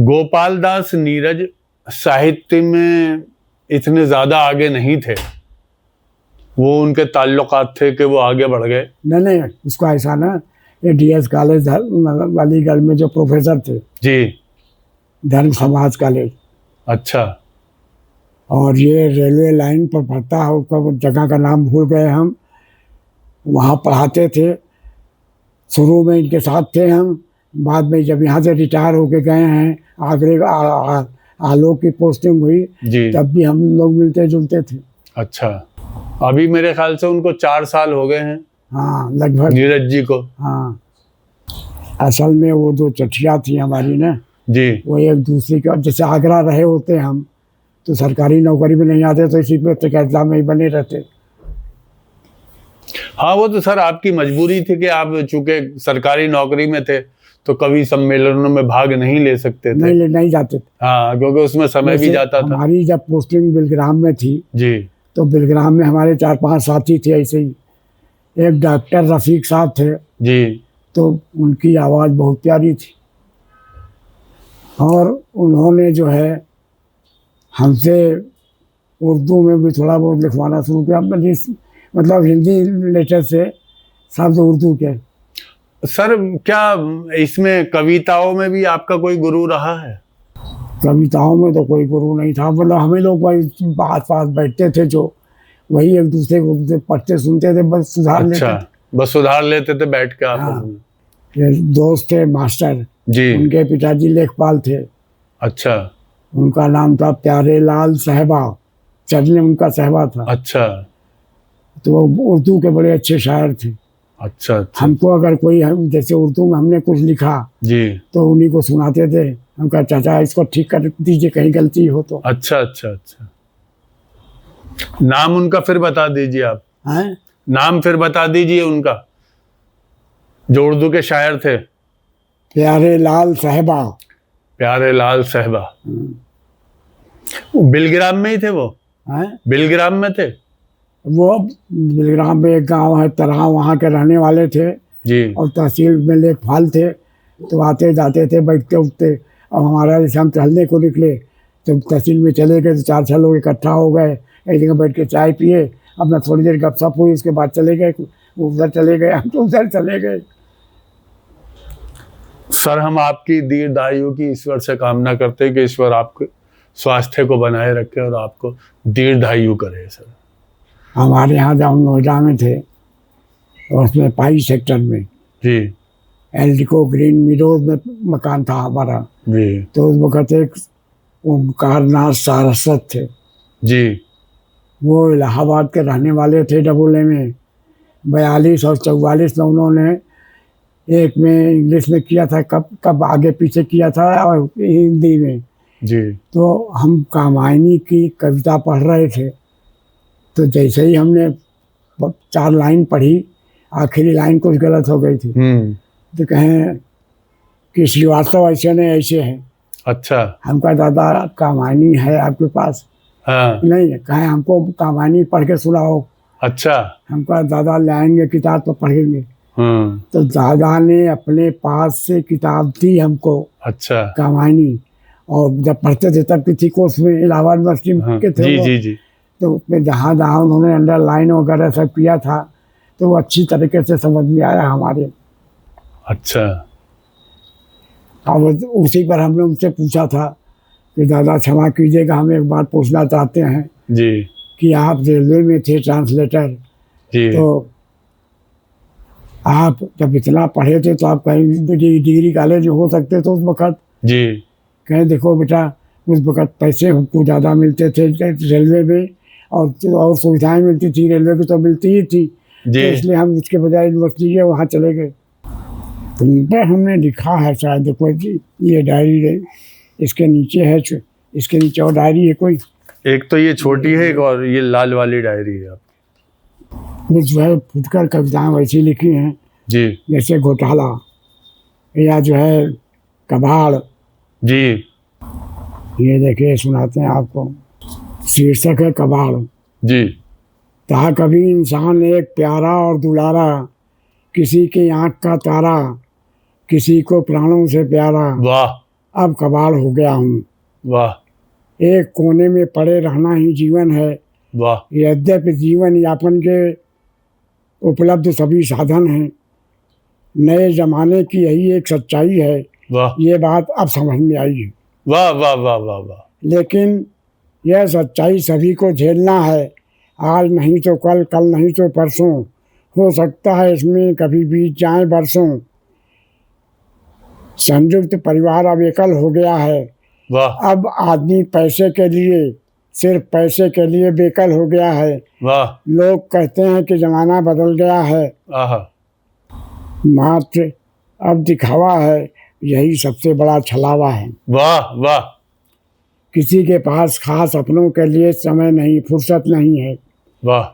गोपाल दास नीरज साहित्य में इतने ज़्यादा आगे नहीं थे, वो उनके ताल्लुकात थे कि वो आगे बढ़ गए? नहीं, उसको ऐसा ना, ये DS कॉलेज अलीगढ़ में जो प्रोफेसर थे जी, धर्म समाज कॉलेज। अच्छा। और ये रेलवे लाइन पर पढ़ता है, उसका जगह का नाम भूल गए हम, वहाँ पढ़ाते थे। शुरू में इनके साथ थे हम, बाद में जब यहाँ से रिटायर होके गए हैं, आगरे आलोक की पोस्टिंग हुई जी, तब भी हम लोग मिलते जुलते थे। अच्छा। अभी मेरे ख्याल से उनको 4 साल हो गए हैं। हाँ, लगभग। नीरज जी को? हाँ, असल में वो जो चिट्ठियाँ थी हमारी ना जी, वो एक दूसरे के, जैसे आगरा रहे होते हम तो सरकारी नौकरी में नहीं आते, तो इसी पे तकैतला में ही बने रहते। हाँ, वो तो सर आपकी मजबूरी थी कि आप चूंकि सरकारी नौकरी में थे तो कभी सम्मेलनों में भाग नहीं ले सकते थे। नहीं जाते थे। हाँ, क्योंकि उसमें समय भी जाता था। हमारी जब पोस्टिंग बिलग्राम में थी जी, तो बिलग्राम में हमारे 4-5 साथी थे ऐसे ही। एक डॉक्टर रफीक साहब थे जी, तो उनकी आवाज़ बहुत प्यारी थी, और उन्होंने जो है हमसे उर्दू में भी थोड़ा बहुत लिखवाना शुरू किया, मतलब हिंदी लेटर से शब्द उर्दू के। सर क्या इसमें कविताओं में भी आपका कोई गुरु रहा है? कविताओं में तो कोई गुरु नहीं था, मतलब हमें लोग वही पास बैठते थे, जो वही एक दूसरे को पढ़ते सुनते थे, बस सुधार लेते थे। बस सुधार लेते थे बैठ के आपस हाँ। में। ये दोस्त थे मास्टर जी, उनके पिताजी लेखपाल थे। अच्छा उनका नाम था प्यारे लाल साहबा, चरने उनका साहबा था। अच्छा तो वो उर्दू के बड़े अच्छे शायर थे। अच्छा अच्छा हमको अगर कोई, हम जैसे उर्दू में हमने कुछ लिखा जी, तो उन्हीं को सुनाते थे। हम कहा चाचा इसको ठीक कर दीजिए, कहीं गलती हो तो। अच्छा अच्छा अच्छा। नाम उनका फिर बता दीजिए आप। हैं? नाम फिर बता दीजिए उनका, जो उर्दू के शायर थे। प्यारे लाल साहबा। प्यारे लाल साहबा। वो बिलग्राम में ही थे वो? हैं? बिलग्राम में थे? वो बिलग्राम में एक गांव है तराह, वहाँ के रहने वाले थे, जी, और तहसील में लेखपाल थे। तो आते जाते थे, बैठते उठते। और हमारा जैसे हम टहलने को निकले तो तहसील में चले गए, तो 4-6 लोग इकट्ठा हो गए, एक जगह बैठ के चाय पिए, अपना थोड़ी देर गपशप हुई, उसके बाद चले गए, उधर चले गए, हम तो उधर चले गए। सर हम आपकी दीर्घायु की ईश्वर से कामना करते हैं कि ईश्वर आपके स्वास्थ्य को बनाए रखे और आपको दीर्घायु करे। सर हमारे यहाँ जब हम नोएडा में थे तो उसमें पाई सेक्टर में जी एल्डिको ग्रीन मीडोज में मकान था हमारा। जी तो उस वक़्त एक ओमकार नाथ सारस्वत थे, जी, वो इलाहाबाद के रहने वाले थे। AA में 42 और 44 में उन्होंने एक में इंग्लिश में किया था, कब आगे पीछे किया था, और हिंदी में। जी, तो हम कामायनी की कविता पढ़ रहे थे, तो जैसे ही हमने 4 लाइन पढ़ी, आखिरी लाइन कुछ गलत हो गई थी, तो कहें कि श्रीवास्तव ऐसे नहीं ऐसे हैं। अच्छा, हमका दादा कामायनी है आपके पास? हाँ, नहीं, कहें हमको कामायनी पढ़ के सुनाओ। अच्छा, हमका दादा लाएंगे किताब तो पढ़ेंगे। तो दादा ने अपने पास से किताब दी हमको, अच्छा। कहानी, और जब पढ़ते थे तब किसी कोर्स में इलाहाबाद यूनिवर्सिटी के थे जी वो, जी जी। तो उसमें जहाँ जहाँ उन्होंने अंडरलाइन वगैरह सब किया था तो वो अच्छी तरीके से समझ में आया हमारे। अच्छा। और उसी पर हमने उनसे पूछा था कि दादा क्षमा कीजिएगा, हम एक बात पूछना चाहते हैं जी कि आप रेलवे में थे ट्रांसलेटर, जी। तो आप जब इतना पढ़े थे तो आप कहीं डिग्री कॉलेज हो सकते थे उस वक़्त। जी। कहें देखो बेटा, उस वक़्त पैसे हमको ज़्यादा मिलते थे रेलवे में, और सुविधाएं मिलती थी रेलवे की, तो मिलती ही थी, तो जी। इसलिए हम इसके बजाय यूनिवर्सिटी के वहाँ चले गए। तो उन पर हमने लिखा है शायद, देखो जी ये डायरी है, इसके नीचे है, इसके नीचे और डायरी है कोई, एक तो ये छोटी है, एक और ये लाल वाली डायरी है। वो जो है फुटकर कविताएं वैसी लिखी हैं जी जैसे घोटाला, या जो है कबाड़। जी। ये देखिए सुनाते हैं आपको, शीर्षक है कबाड़। जी। था कभी इंसान एक प्यारा और दुलारा, किसी की आँख का तारा, किसी को प्राणों से प्यारा, वाह अब कबाड़ हो गया हूँ। वाह एक कोने में पड़े रहना ही जीवन है, वाह। यद्यपि जीवन यापन के उपलब्ध सभी साधन हैं, नए जमाने की यही एक सच्चाई है, वाह ये बात अब समझ में आई है। वाह वाह वाह वाह वाह। लेकिन यह सच्चाई सभी को झेलना है, आज नहीं तो कल, कल नहीं तो परसों, हो सकता है इसमें कभी बीत जाए बरसों। संयुक्त परिवार अब एकल हो गया है, वाह अब आदमी पैसे के लिए, सिर्फ पैसे के लिए बेकल हो गया है। वाह। लोग कहते हैं कि ज़माना बदल गया है, आहा। मात्र अब दिखावा है, यही सबसे बड़ा छलावा है। वाह वाह। किसी के पास खास अपनों के लिए समय नहीं, फुर्सत नहीं है, वाह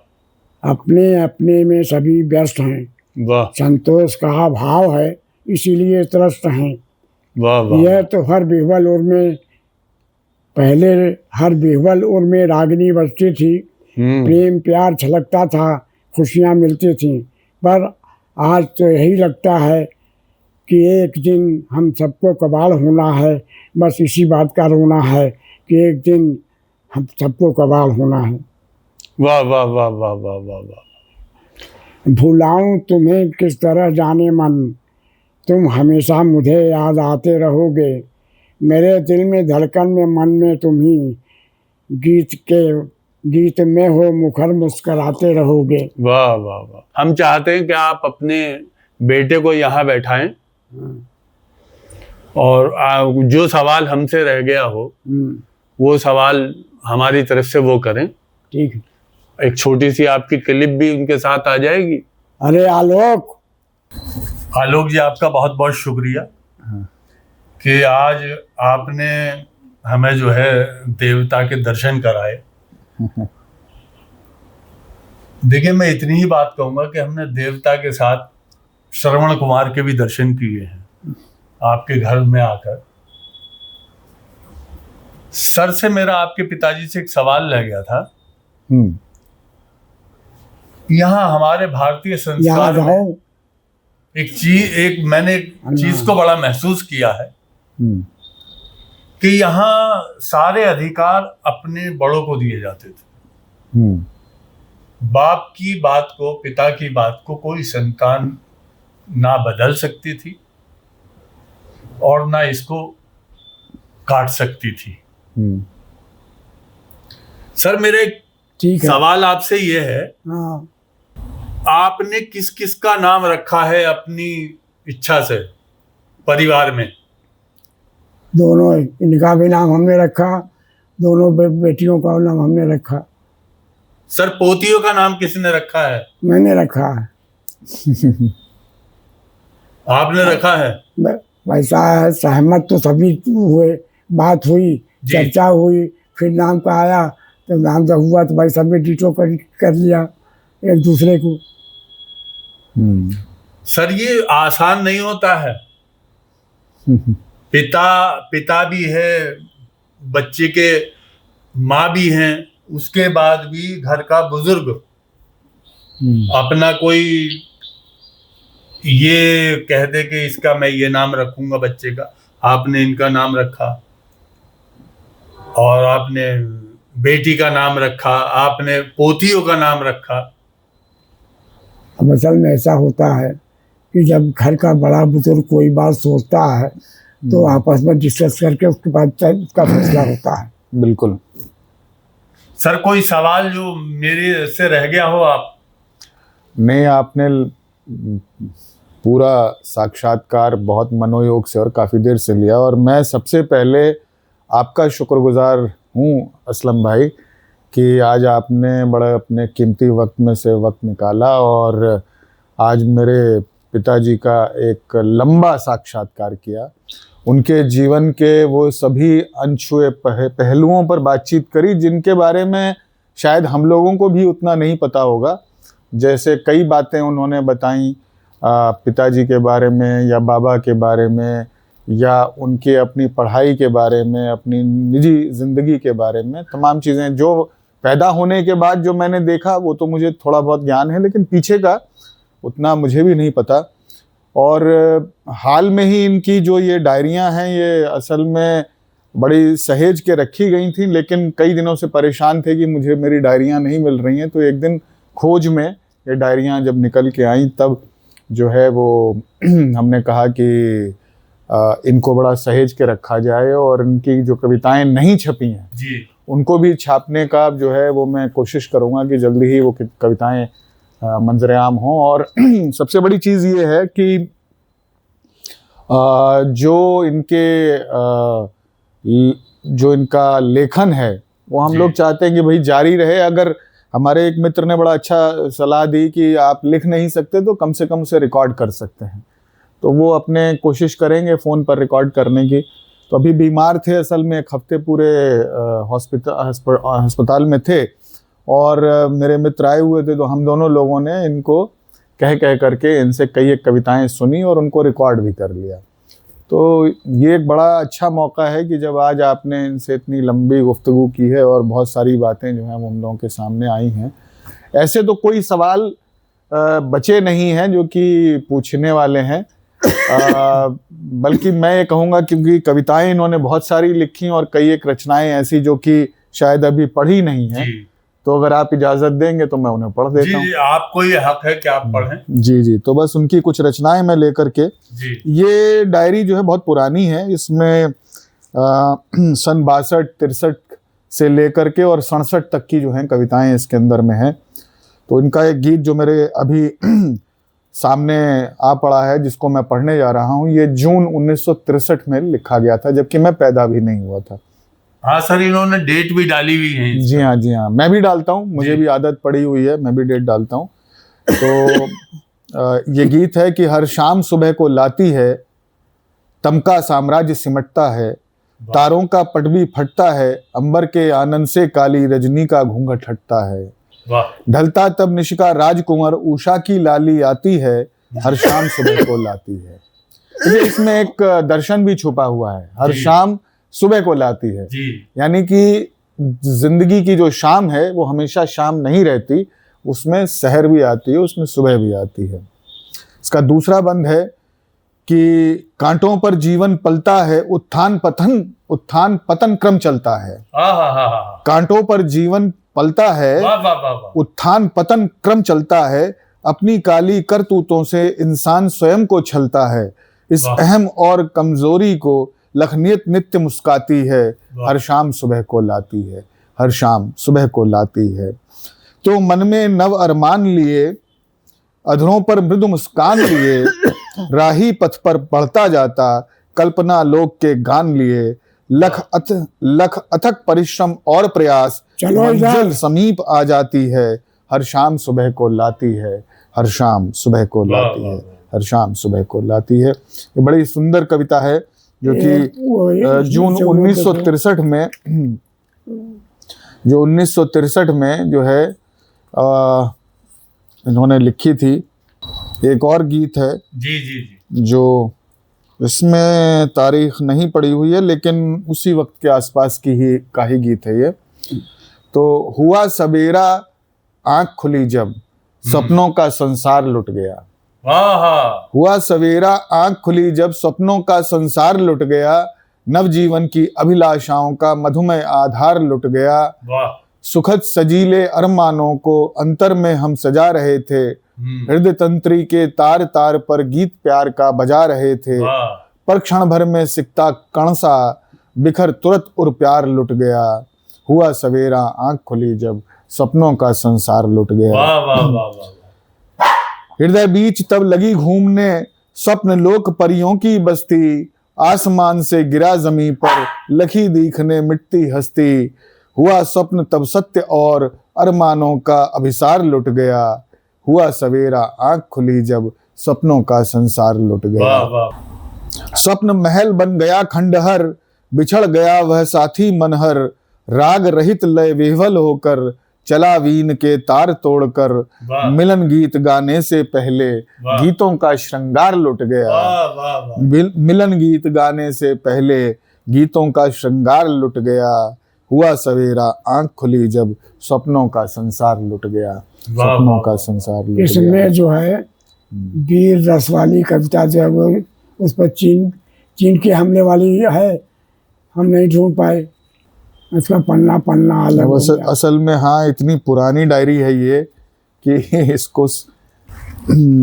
अपने अपने में सभी व्यस्त हैं, वाह संतोष का अभाव है इसीलिए त्रस्त हैं। वाह वाह। यह तो हर बेहवल उर में, पहले हर बेहवल उर में रागिनी बजती थी, प्रेम प्यार छलकता था, खुशियाँ मिलती थीं, पर आज तो यही लगता है कि एक दिन हम सबको कबाड़ होना है, बस इसी बात का रोना है कि एक दिन हम सबको कबाड़ होना है। वाह वाह वाह वाह वाह वाह वाह। भुलाऊं तुम्हें किस तरह जाने मन, तुम हमेशा मुझे याद आते रहोगे, मेरे दिल में धड़कन में मन में तुम ही, गीत में हो मुखर मुस्कराते रहोगे। वाह वाह वाह। हम चाहते हैं कि आप अपने बेटे को यहाँ बैठाएं और जो सवाल हमसे रह गया हो वो सवाल हमारी तरफ से वो करें। ठीक है। एक छोटी सी आपकी क्लिप भी उनके साथ आ जाएगी। अरे आलोक, आलोक जी आपका बहुत बहुत शुक्रिया कि आज आपने हमें जो है देवता के दर्शन कराए। देखिए मैं इतनी ही बात कहूंगा कि हमने देवता के साथ श्रवण कुमार के भी दर्शन किए हैं आपके घर में आकर। सर से मेरा आपके पिताजी से एक सवाल रह गया था। यहाँ हमारे भारतीय संस्कार में एक मैंने एक चीज को बड़ा महसूस किया है कि यहाँ सारे अधिकार अपने बड़ों को दिए जाते थे। बाप की बात को, पिता की बात को कोई संतान ना बदल सकती थी और ना इसको काट सकती थी। सर मेरा एक सवाल आपसे ये है, आपने किस किस का नाम रखा है अपनी इच्छा से परिवार में? दोनों, इनका भी नाम हमने रखा, दोनों बेटियों का नाम हमने रखा। सर पोतियों का नाम किसने रखा है? मैंने रखा है। आपने रखा है? वैसा है, सहमत तो सभी हुए, बात हुई, चर्चा हुई, फिर नाम का आया, तो नाम जब हुआ तो भाई सबने डिटो कर लिया एक दूसरे को। सर ये आसान नहीं होता है। पिता भी है, बच्चे के माँ भी हैं, उसके बाद भी घर का बुजुर्ग अपना कोई ये कह दे कि इसका मैं ये नाम रखूंगा बच्चे का, आपने इनका नाम रखा, और आपने बेटी का नाम रखा, आपने पोतियों का नाम रखा। अब असल में ऐसा होता है कि जब घर का बड़ा बुजुर्ग कोई बात सोचता है तो आपस में डिस्कस करके उसके बाद उसका फैसला होता है। बिल्कुल सर, कोई सवाल जो मेरे से रह गया हो आप? नहीं, आपने पूरा साक्षात्कार बहुत मनोयोग से और काफ़ी देर से लिया, और मैं सबसे पहले आपका शुक्रगुजार हूँ असलम भाई कि आज आपने बड़ा अपने कीमती वक्त में से वक्त निकाला और आज मेरे पिताजी का एक लंबा साक्षात्कार किया, उनके जीवन के वो सभी अनछुए पहलुओं पर बातचीत करी जिनके बारे में शायद हम लोगों को भी उतना नहीं पता होगा। जैसे कई बातें उन्होंने बताई पिताजी के बारे में या बाबा के बारे में या उनके अपनी पढ़ाई के बारे में, अपनी निजी ज़िंदगी के बारे में, तमाम चीज़ें जो पैदा होने के बाद जो मैंने देखा वो तो मुझे थोड़ा बहुत ज्ञान है, लेकिन पीछे का उतना मुझे भी नहीं पता। और हाल में ही इनकी जो ये डायरियां हैं ये असल में बड़ी सहेज के रखी गई थी, लेकिन कई दिनों से परेशान थे कि मुझे मेरी डायरियां नहीं मिल रही हैं। तो एक दिन खोज में ये डायरियां जब निकल के आई तब जो है वो हमने कहा कि इनको बड़ा सहेज के रखा जाए और इनकी जो कविताएं नहीं छपी हैं जी, उनको भी छापने का जो है वो मैं कोशिश करूँगा कि जल्दी ही वो कविताएं मंजर आम हों। और सबसे बड़ी चीज़ ये है कि जो इनका लेखन है वो हम लोग चाहते हैं कि भाई जारी रहे। अगर हमारे एक मित्र ने बड़ा अच्छा सलाह दी कि आप लिख नहीं सकते तो कम से कम उसे रिकॉर्ड कर सकते हैं, तो वो अपने कोशिश करेंगे फ़ोन पर रिकॉर्ड करने की। तो अभी बीमार थे, असल में एक हफ्ते पूरे अस्पताल में थे और मेरे मित्र आए हुए थे, तो हम दोनों लोगों ने इनको कह करके इनसे कई एक कविताएं सुनी और उनको रिकॉर्ड भी कर लिया। तो ये एक बड़ा अच्छा मौका है कि जब आज आपने इनसे इतनी लंबी गुफ्तगू की है और बहुत सारी बातें जो हैं वो हम लोगों के सामने आई हैं। ऐसे तो कोई सवाल बचे नहीं हैं जो कि पूछने वाले हैं, बल्कि मैं ये कहूँगा क्योंकि कविताएं इन्होंने बहुत सारी लिखी और कई एक रचनाएं ऐसी जो कि शायद अभी पढ़ी नहीं हैं, तो अगर आप इजाज़त देंगे तो मैं उन्हें पढ़ देता हूँ। आपको ये हक है कि आप पढ़ें। जी, तो बस उनकी कुछ रचनाएं मैं लेकर के, ये डायरी जो है बहुत पुरानी है, इसमें सन 62-63 से लेकर के और 67 तक की जो हैं कविताएं इसके अंदर में हैं। तो इनका एक गीत जो मेरे अभी सामने आ पड़ा है जिसको मैं पढ़ने जा रहा हूँ, ये जून 1963 में लिखा गया था, जबकि मैं पैदा भी नहीं हुआ था। हाँ सर, इन्होंने डेट भी डाली हुई है। जी हाँ, मैं भी डालता हूँ, मुझे भी आदत पड़ी हुई है, मैं भी डेट डालता हूँ। तो ये गीत है कि हर शाम सुबह को लाती है, तमका साम्राज्य सिमटता है, तारों का पट भी फटता है, अंबर के आनंद से काली रजनी का घूंघट हटता है, ढलता तब निशिका राजकुंवर उषा की लाली आती है, हर शाम सुबह को लाती है। तो इसमें एक दर्शन भी छुपा हुआ है, हर शाम सुबह को लाती है, यानी कि जिंदगी की जो शाम है वो हमेशा शाम नहीं रहती, उसमें सहर भी आती है, उसमें सुबह भी आती है। इसका दूसरा बंद है कि कांटों पर जीवन पलता है, उत्थान पतन क्रम चलता है। कांटों पर जीवन पलता है, उत्थान पतन क्रम चलता है, अपनी काली करतूतों से इंसान स्वयं को छलता है, इस अहम और कमजोरी को लखनियत नित्य मुस्काती है, हर शाम सुबह को लाती है, हर शाम सुबह को लाती है। तो मन में नव अरमान लिए, अधरों पर मृदु मुस्कान लिए, राही पथ पर बढ़ता जाता, कल्पना लोक के गान लिए, लख अथक परिश्रम और प्रयास, मंजिल समीप आ जाती है, हर शाम सुबह को लाती है, हर शाम सुबह को लाती है, हर शाम सुबह को लाती है। ये बड़ी सुंदर कविता है जो कि जून 1963 में जो है इन्होंने लिखी थी। एक और गीत है जो इसमें तारीख नहीं पड़ी हुई है, लेकिन उसी वक्त के आसपास की ही गीत है ये। तो हुआ सवेरा आंख खुली जब, सपनों का संसार लुट गया, हाँ हाँ। हुआ सवेरा आंख खुली जब स्वप्नों का संसार लुट गया, नवजीवन की अभिलाषाओं का मधुमय आधार लुट गया। वाह। सुखद सजीले अरमानों को अंतर में हम सजा रहे थे, हृदय तंत्री के तार तार पर गीत प्यार का बजा रहे थे। वाह। पर क्षण भर में सिकता कण सा बिखर तुरंत और प्यार लुट गया। हुआ सवेरा आंख खुली जब सपनों का संसार लुट गया। वाह वाह वाह वाह। हृदय बीच तब लगी घूमने स्वप्न लोक परियों की बस्ती, आसमान से गिरा जमीन पर लखी दीखने मिटती हस्ती। हुआ स्वप्न तब सत्य और अरमानों का अभिसार लुट गया। हुआ सवेरा आंख खुली जब सपनों का संसार लुट गया। वाह वाह। स्वप्न महल बन गया खंडहर, बिछड़ गया वह साथी मनहर। राग रहित लय विह्वल होकर चला वीण के तार तोड़कर। वाह। मिलन गीत गाने से पहले वाह। गीतों का श्रृंगार लुट गया। वाह वाह वाह। मिलन गीत गाने से पहले गीतों का श्रृंगार लुट गया। हुआ सवेरा आंख खुली जब सपनों का संसार लुट गया। सपनों का संसार लुट गया। इसमें जो है वीर रस वाली कविता जो है वो उस पर चीन के हमले वाली है, हम नहीं ढूंढ पाए, इसका पन्ना अलग हो गया। असल में हाँ, इतनी पुरानी डायरी है ये कि इसको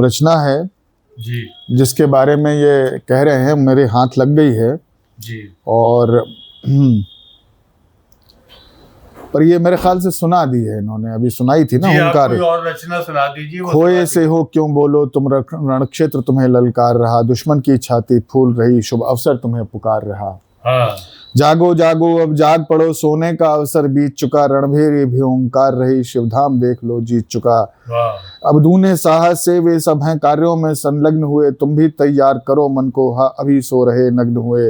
रचना है जी जिसके बारे में ये कह रहे हैं मेरे हाथ लग गई है जी। और पर ये मेरे ख्याल से सुना दी है इन्होंने, अभी सुनाई थी ना जी, आप ओंकार। कोई और रचना सुना दीजिए। वो खोए सुना से हो क्यों बोलो तुम रणक्षेत्र तुम्हें ललकार रहा, दुश्मन की छाती फूल रही शुभ अवसर तुम्हें पुकार रहा। हाँ। जागो जागो अब जाग पड़ो सोने का अवसर बीत चुका, रणभेरी भी ओंकार रही शिवधाम देख लो जीत चुका। वाह। अब दूने साहस से वे सब हैं कार्यों में संलग्न हुए, तुम भी तैयार करो मन को, हाँ अभी सो रहे नग्न हुए।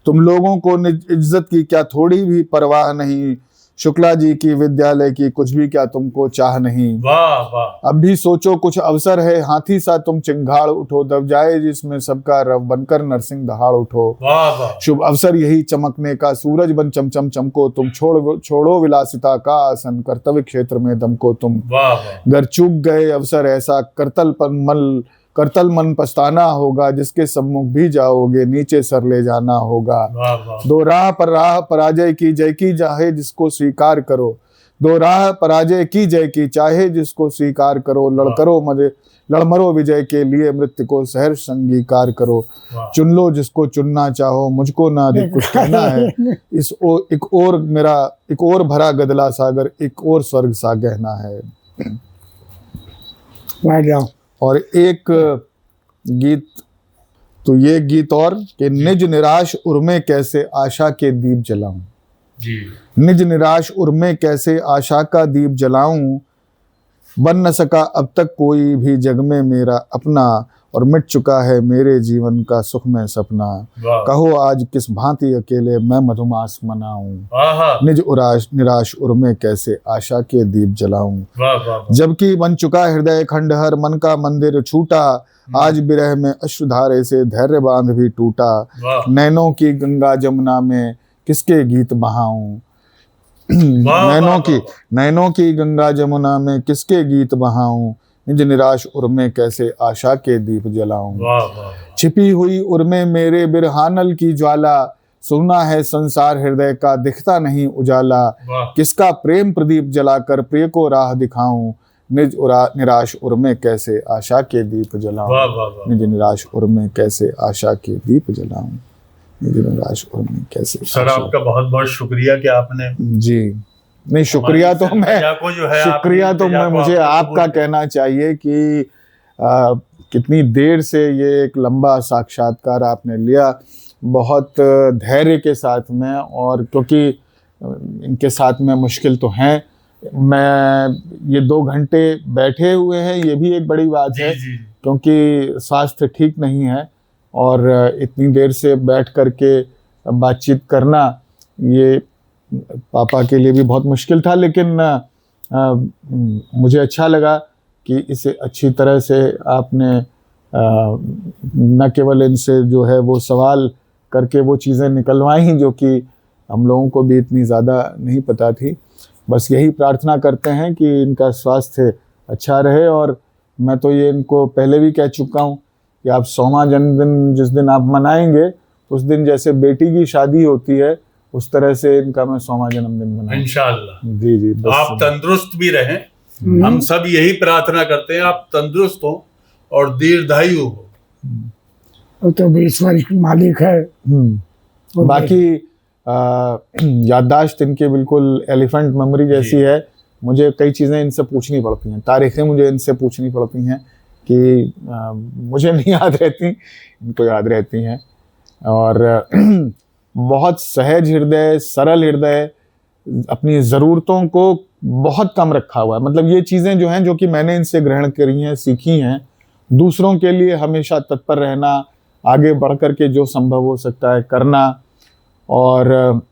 तुम लोगों को निज इज्जत की क्या थोड़ी भी परवाह नहीं, शुक्ला जी की विद्यालय की कुछ भी क्या तुमको चाह नहीं। वाह वाह। अब भी सोचो कुछ अवसर है, हाथी सा तुम चिंगाड़ उठो, दब जाए जिसमें सबका रव बनकर नरसिंह दहाड़ उठो। वाह वाह। शुभ अवसर यही चमकने का, सूरज बन चमचम चमको तुम, छोड़ो विलासिता का आसन, कर्तव्य क्षेत्र में दमको तुम। वाह वाह। घर चूक गए अवसर ऐसा, करतल मन पछताना होगा, जिसके सम्मुख भी जाओगे नीचे सर ले जाना होगा। वाह वाह। दो राह पराजय की जय की चाहे जिसको स्वीकार करो, दो राह पराजय की जय की चाहे जिसको स्वीकार करो। लड़मरो विजय के लिए मृत्यु को सहर्ष अंगीकार करो। वाह। चुन लो जिसको चुनना चाहो, मुझको ना अधिक कुछ कहना है। एक और भरा गदला सागर, एक और स्वर्ग सा गहना है। बैठ जाओ। और एक गीत, तो ये गीत और कि निज निराश उर्मे कैसे आशा के दीप जलाऊं, जी। निज निराश उर्मे कैसे आशा का दीप जलाऊं, बन न सका अब तक कोई भी जग में मेरा अपना, और मिट चुका है मेरे जीवन का सुखमय सपना। वाह। कहो आज किस भांति अकेले मैं मधुमास मनाऊं, आहा। निज निराश उर्मे कैसे आशा के दीप जलाऊं। वाह वाह। जबकि बन चुका हृदय खंडहर, मन का मंदिर छूटा, आज विरह में अश्रुधारे से धैर्य बांध भी टूटा। वाह। नैनों की गंगा जमुना में किसके गीत बहाऊं, नैनों की गंगा जमुना में किसके गीत बहाऊं, निज निराश उर्मे कैसे आशा के दीप जलाऊं। वाह वाह। छिपी हुई उर्मे मेरे बिरहानल की ज्वाला, सुना है संसार हृदय का दिखता नहीं उजाला। वाह। किसका प्रेम प्रदीप जलाकर प्रिय को राह दिखाऊं, निराश उर्मे कैसे आशा के दीप जलाऊं। वाह वाह वाह। निज निराश उर्मे कैसे आशा के दीप जलाऊं, निज निराश उर्मे कैसे। सर आपका बहुत बहुत शुक्रिया कि आपने जी नहीं, शुक्रिया तो मैं को जो है शुक्रिया तो मैं मुझे आपका कहना चाहिए कि कितनी देर से ये एक लंबा साक्षात्कार आपने लिया, बहुत धैर्य के साथ में, और क्योंकि इनके साथ में मुश्किल तो हैं, मैं ये 2 घंटे बैठे हुए हैं, ये भी एक बड़ी बात है क्योंकि स्वास्थ्य ठीक नहीं है, और इतनी देर से बैठ करके बातचीत करना ये पापा के लिए भी बहुत मुश्किल था, लेकिन मुझे अच्छा लगा कि इसे अच्छी तरह से आपने न केवल इनसे जो है वो सवाल करके वो चीज़ें निकलवाई जो कि हम लोगों को भी इतनी ज़्यादा नहीं पता थी। बस यही प्रार्थना करते हैं कि इनका स्वास्थ्य अच्छा रहे और मैं तो ये इनको पहले भी कह चुका हूँ कि आप 100वां जन्मदिन जिस दिन आप मनाएंगे, उस दिन जैसे बेटी की शादी होती है उस तरह से इनका मैं 100वां जन्मदिन मनाऊं। इंशाअल्लाह। जी जी, बस आप तंदुरुस्त भी रहें, हम सब यही प्रार्थना करते हैं, आप तंदुरुस्त हो और दीर्घायु हो। वो तो ईश्वर मालिक है। और बाकी याददाश्त इनकी बिल्कुल एलिफेंट मेमोरी जैसी है। मुझे कई चीज़ें इनसे पूछनी पड़ती हैं, तारीखें मुझे इनसे पूछनी पड़ती हैं कि मुझे नहीं याद रहती, इनको याद रहती हैं। और बहुत सहज हृदय, सरल हृदय, अपनी ज़रूरतों को बहुत कम रखा हुआ है। मतलब ये चीज़ें जो हैं, जो कि मैंने इनसे ग्रहण करी हैं, सीखी हैं, दूसरों के लिए हमेशा तत्पर रहना, आगे बढ़ कर के जो संभव हो सकता है करना, और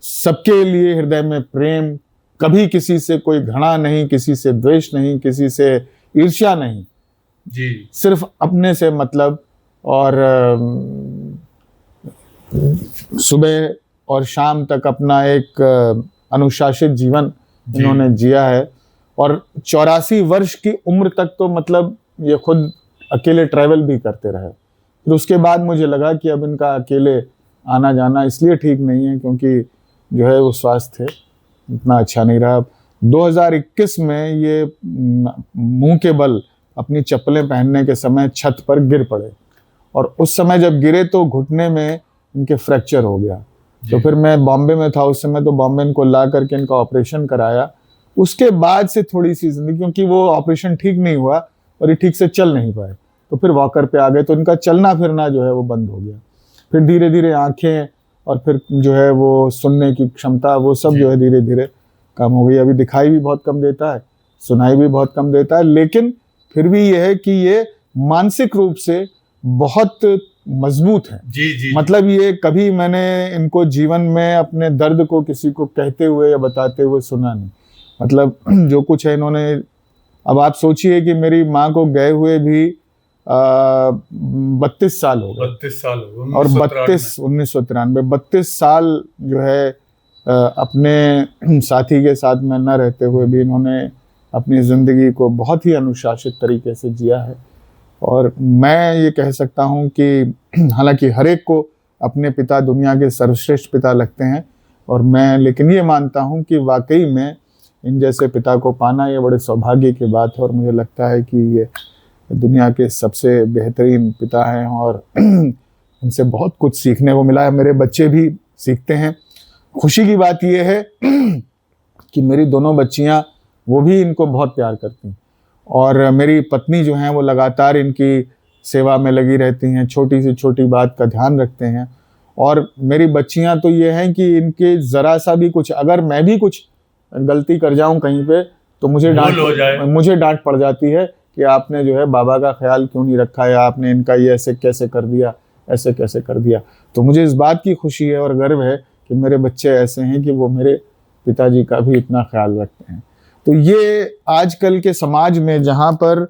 सबके लिए हृदय में प्रेम, कभी किसी से कोई घृणा नहीं, किसी से द्वेष नहीं, किसी से ईर्ष्या नहीं जी, सिर्फ अपने से मतलब। और सुबह और शाम तक अपना एक अनुशासित जीवन इन्होंने जिया है। और 84 वर्ष की उम्र तक तो मतलब ये खुद अकेले ट्रैवल भी करते रहे। फिर उसके बाद मुझे लगा कि अब इनका अकेले आना जाना इसलिए ठीक नहीं है क्योंकि जो है वो स्वास्थ्य इतना अच्छा नहीं रहा। 2021 में ये मुंह के बल अपनी चप्पलें पहनने के समय छत पर गिर पड़े, और उस समय जब गिरे तो घुटने में इनके फ्रैक्चर हो गया। तो फिर मैं बॉम्बे में था उस समय, तो बॉम्बे इनको ला करके इनका ऑपरेशन कराया। उसके बाद से थोड़ी सी जिंदगी, क्योंकि वो ऑपरेशन ठीक नहीं हुआ और ये ठीक से चल नहीं पाए, तो फिर वॉकर पे आ गए, तो इनका चलना फिरना जो है वो बंद हो गया। फिर धीरे धीरे आंखें और फिर जो है वो सुनने की क्षमता, वो सब जो है धीरे धीरे कम हो गई। अभी दिखाई भी बहुत कम देता है, सुनाई भी बहुत कम देता है, लेकिन फिर भी ये है कि ये मानसिक रूप से बहुत मजबूत है। जी, मतलब ये कभी मैंने इनको जीवन में अपने दर्द को किसी को कहते हुए या बताते हुए सुना नहीं। मतलब जो कुछ है इन्होंने, अब आप सोचिए कि मेरी माँ को गए हुए भी 32 साल हो गए। 32 साल हो गए। और 32 साल जो है अपने साथी के साथ में न रहते हुए भी इन्होंने अपनी ज़िंदगी को बहुत ही अनुशासित तरीके से जिया है। और मैं ये कह सकता हूँ कि हालांकि हर एक को अपने पिता दुनिया के सर्वश्रेष्ठ पिता लगते हैं, और मैं लेकिन ये मानता हूँ कि वाकई में इन जैसे पिता को पाना ये बड़े सौभाग्य की बात है। और मुझे लगता है कि ये दुनिया के सबसे बेहतरीन पिता हैं और इनसे बहुत कुछ सीखने को मिला है। मेरे बच्चे भी सीखते हैं। खुशी की बात यह है कि मेरी दोनों बच्चियां, वो भी इनको बहुत प्यार करती हैं, और मेरी पत्नी जो हैं वो लगातार इनकी सेवा में लगी रहती हैं, छोटी से छोटी बात का ध्यान रखते हैं। और मेरी बच्चियां तो ये हैं कि इनके ज़रा सा भी कुछ, अगर मैं भी कुछ गलती कर जाऊं कहीं पे, तो मुझे डांट पड़ जाती है कि आपने जो है बाबा का ख्याल क्यों नहीं रखा, या आपने इनका ये ऐसे कैसे कर दिया, ऐसे कैसे कर दिया। तो मुझे इस बात की खुशी है और गर्व है कि मेरे बच्चे ऐसे हैं कि वो मेरे पिताजी का भी इतना ख्याल रखते हैं। तो ये आजकल के समाज में जहाँ पर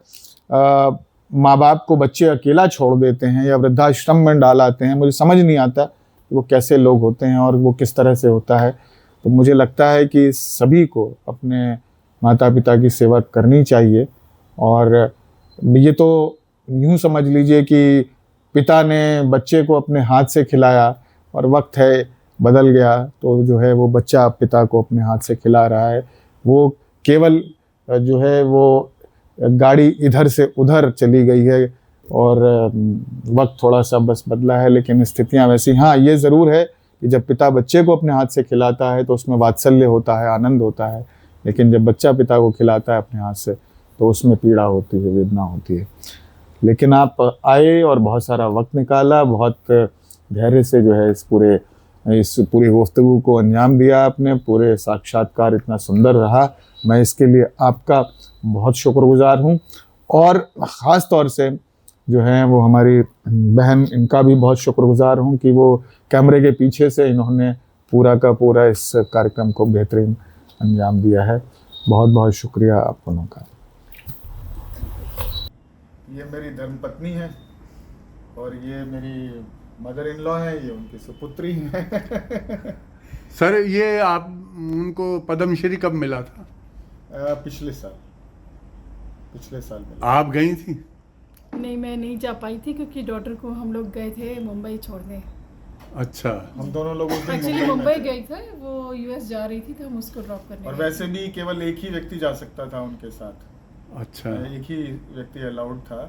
माँ बाप को बच्चे अकेला छोड़ देते हैं या वृद्धाश्रम में डाल आते हैं, मुझे समझ नहीं आता कि वो कैसे लोग होते हैं और वो किस तरह से होता है। तो मुझे लगता है कि सभी को अपने माता पिता की सेवा करनी चाहिए। और ये तो यूँ समझ लीजिए कि पिता ने बच्चे को अपने हाथ से खिलाया और वक्त है बदल गया, तो जो है वो बच्चा पिता को अपने हाथ से खिला रहा है। वो केवल जो है वो गाड़ी इधर से उधर चली गई है और वक्त थोड़ा सा बस बदला है, लेकिन स्थितियां वैसी। हाँ, ये ज़रूर है कि जब पिता बच्चे को अपने हाथ से खिलाता है तो उसमें वात्सल्य होता है, आनंद होता है, लेकिन जब बच्चा पिता को खिलाता है अपने हाथ से तो उसमें पीड़ा होती है, वेदना होती है। लेकिन आप आए और बहुत सारा वक्त निकाला, बहुत धैर्य से जो है इस पूरी गुफ्तगू को अंजाम दिया आपने। पूरे साक्षात्कार इतना सुंदर रहा, मैं इसके लिए आपका बहुत शुक्रगुजार हूँ। और ख़ास तौर से जो है वो हमारी बहन, इनका भी बहुत शुक्रगुजार हूँ कि वो कैमरे के पीछे से इन्होंने पूरा का पूरा इस कार्यक्रम को बेहतरीन अंजाम दिया है। बहुत बहुत शुक्रिया आप दोनों का। ये मेरी धर्मपत्नी है और ये मेरी मदर इन लॉ है, ये उनकी सुपुत्री है। सर, ये आप उनको पद्मश्री कब मिला था? पिछले साल। पिछले साल मिला। आप गई थी? नहीं, मैं नहीं जा पाई थी क्योंकि डॉटर को हम लोग गए थे मुंबई छोड़ने। अच्छा। हम दोनों लोग उस दिन एक्चुअली मुंबई गए थे, वो यूएस जा रही थी तो हम उसको ड्रॉप करने और गए वैसे भी केवल एक ही व्यक्ति जा सकता था उनके साथ, अच्छा। एक ही व्यक्ति अलाउड था,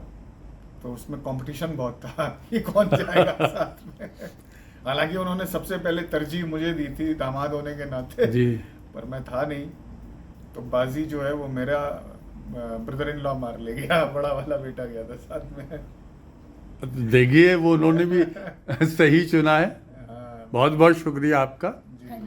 तो उसमें कंपटीशन बहुत था कि कौन जाएगा साथ में। हालांकि उन्होंने सबसे पहले तरजीह मुझे दी थी दामाद होने के नाते जी। पर मैं था नहीं, तो बाजी जो है वो मेरा ब्रदर इन लॉ मार ले गया, बड़ा वाला बेटा गया था साथ में। देखिए वो उन्होंने भी सही चुना है। हाँ, बहुत बहुत शुक्रिया आपका। जी। Thank you.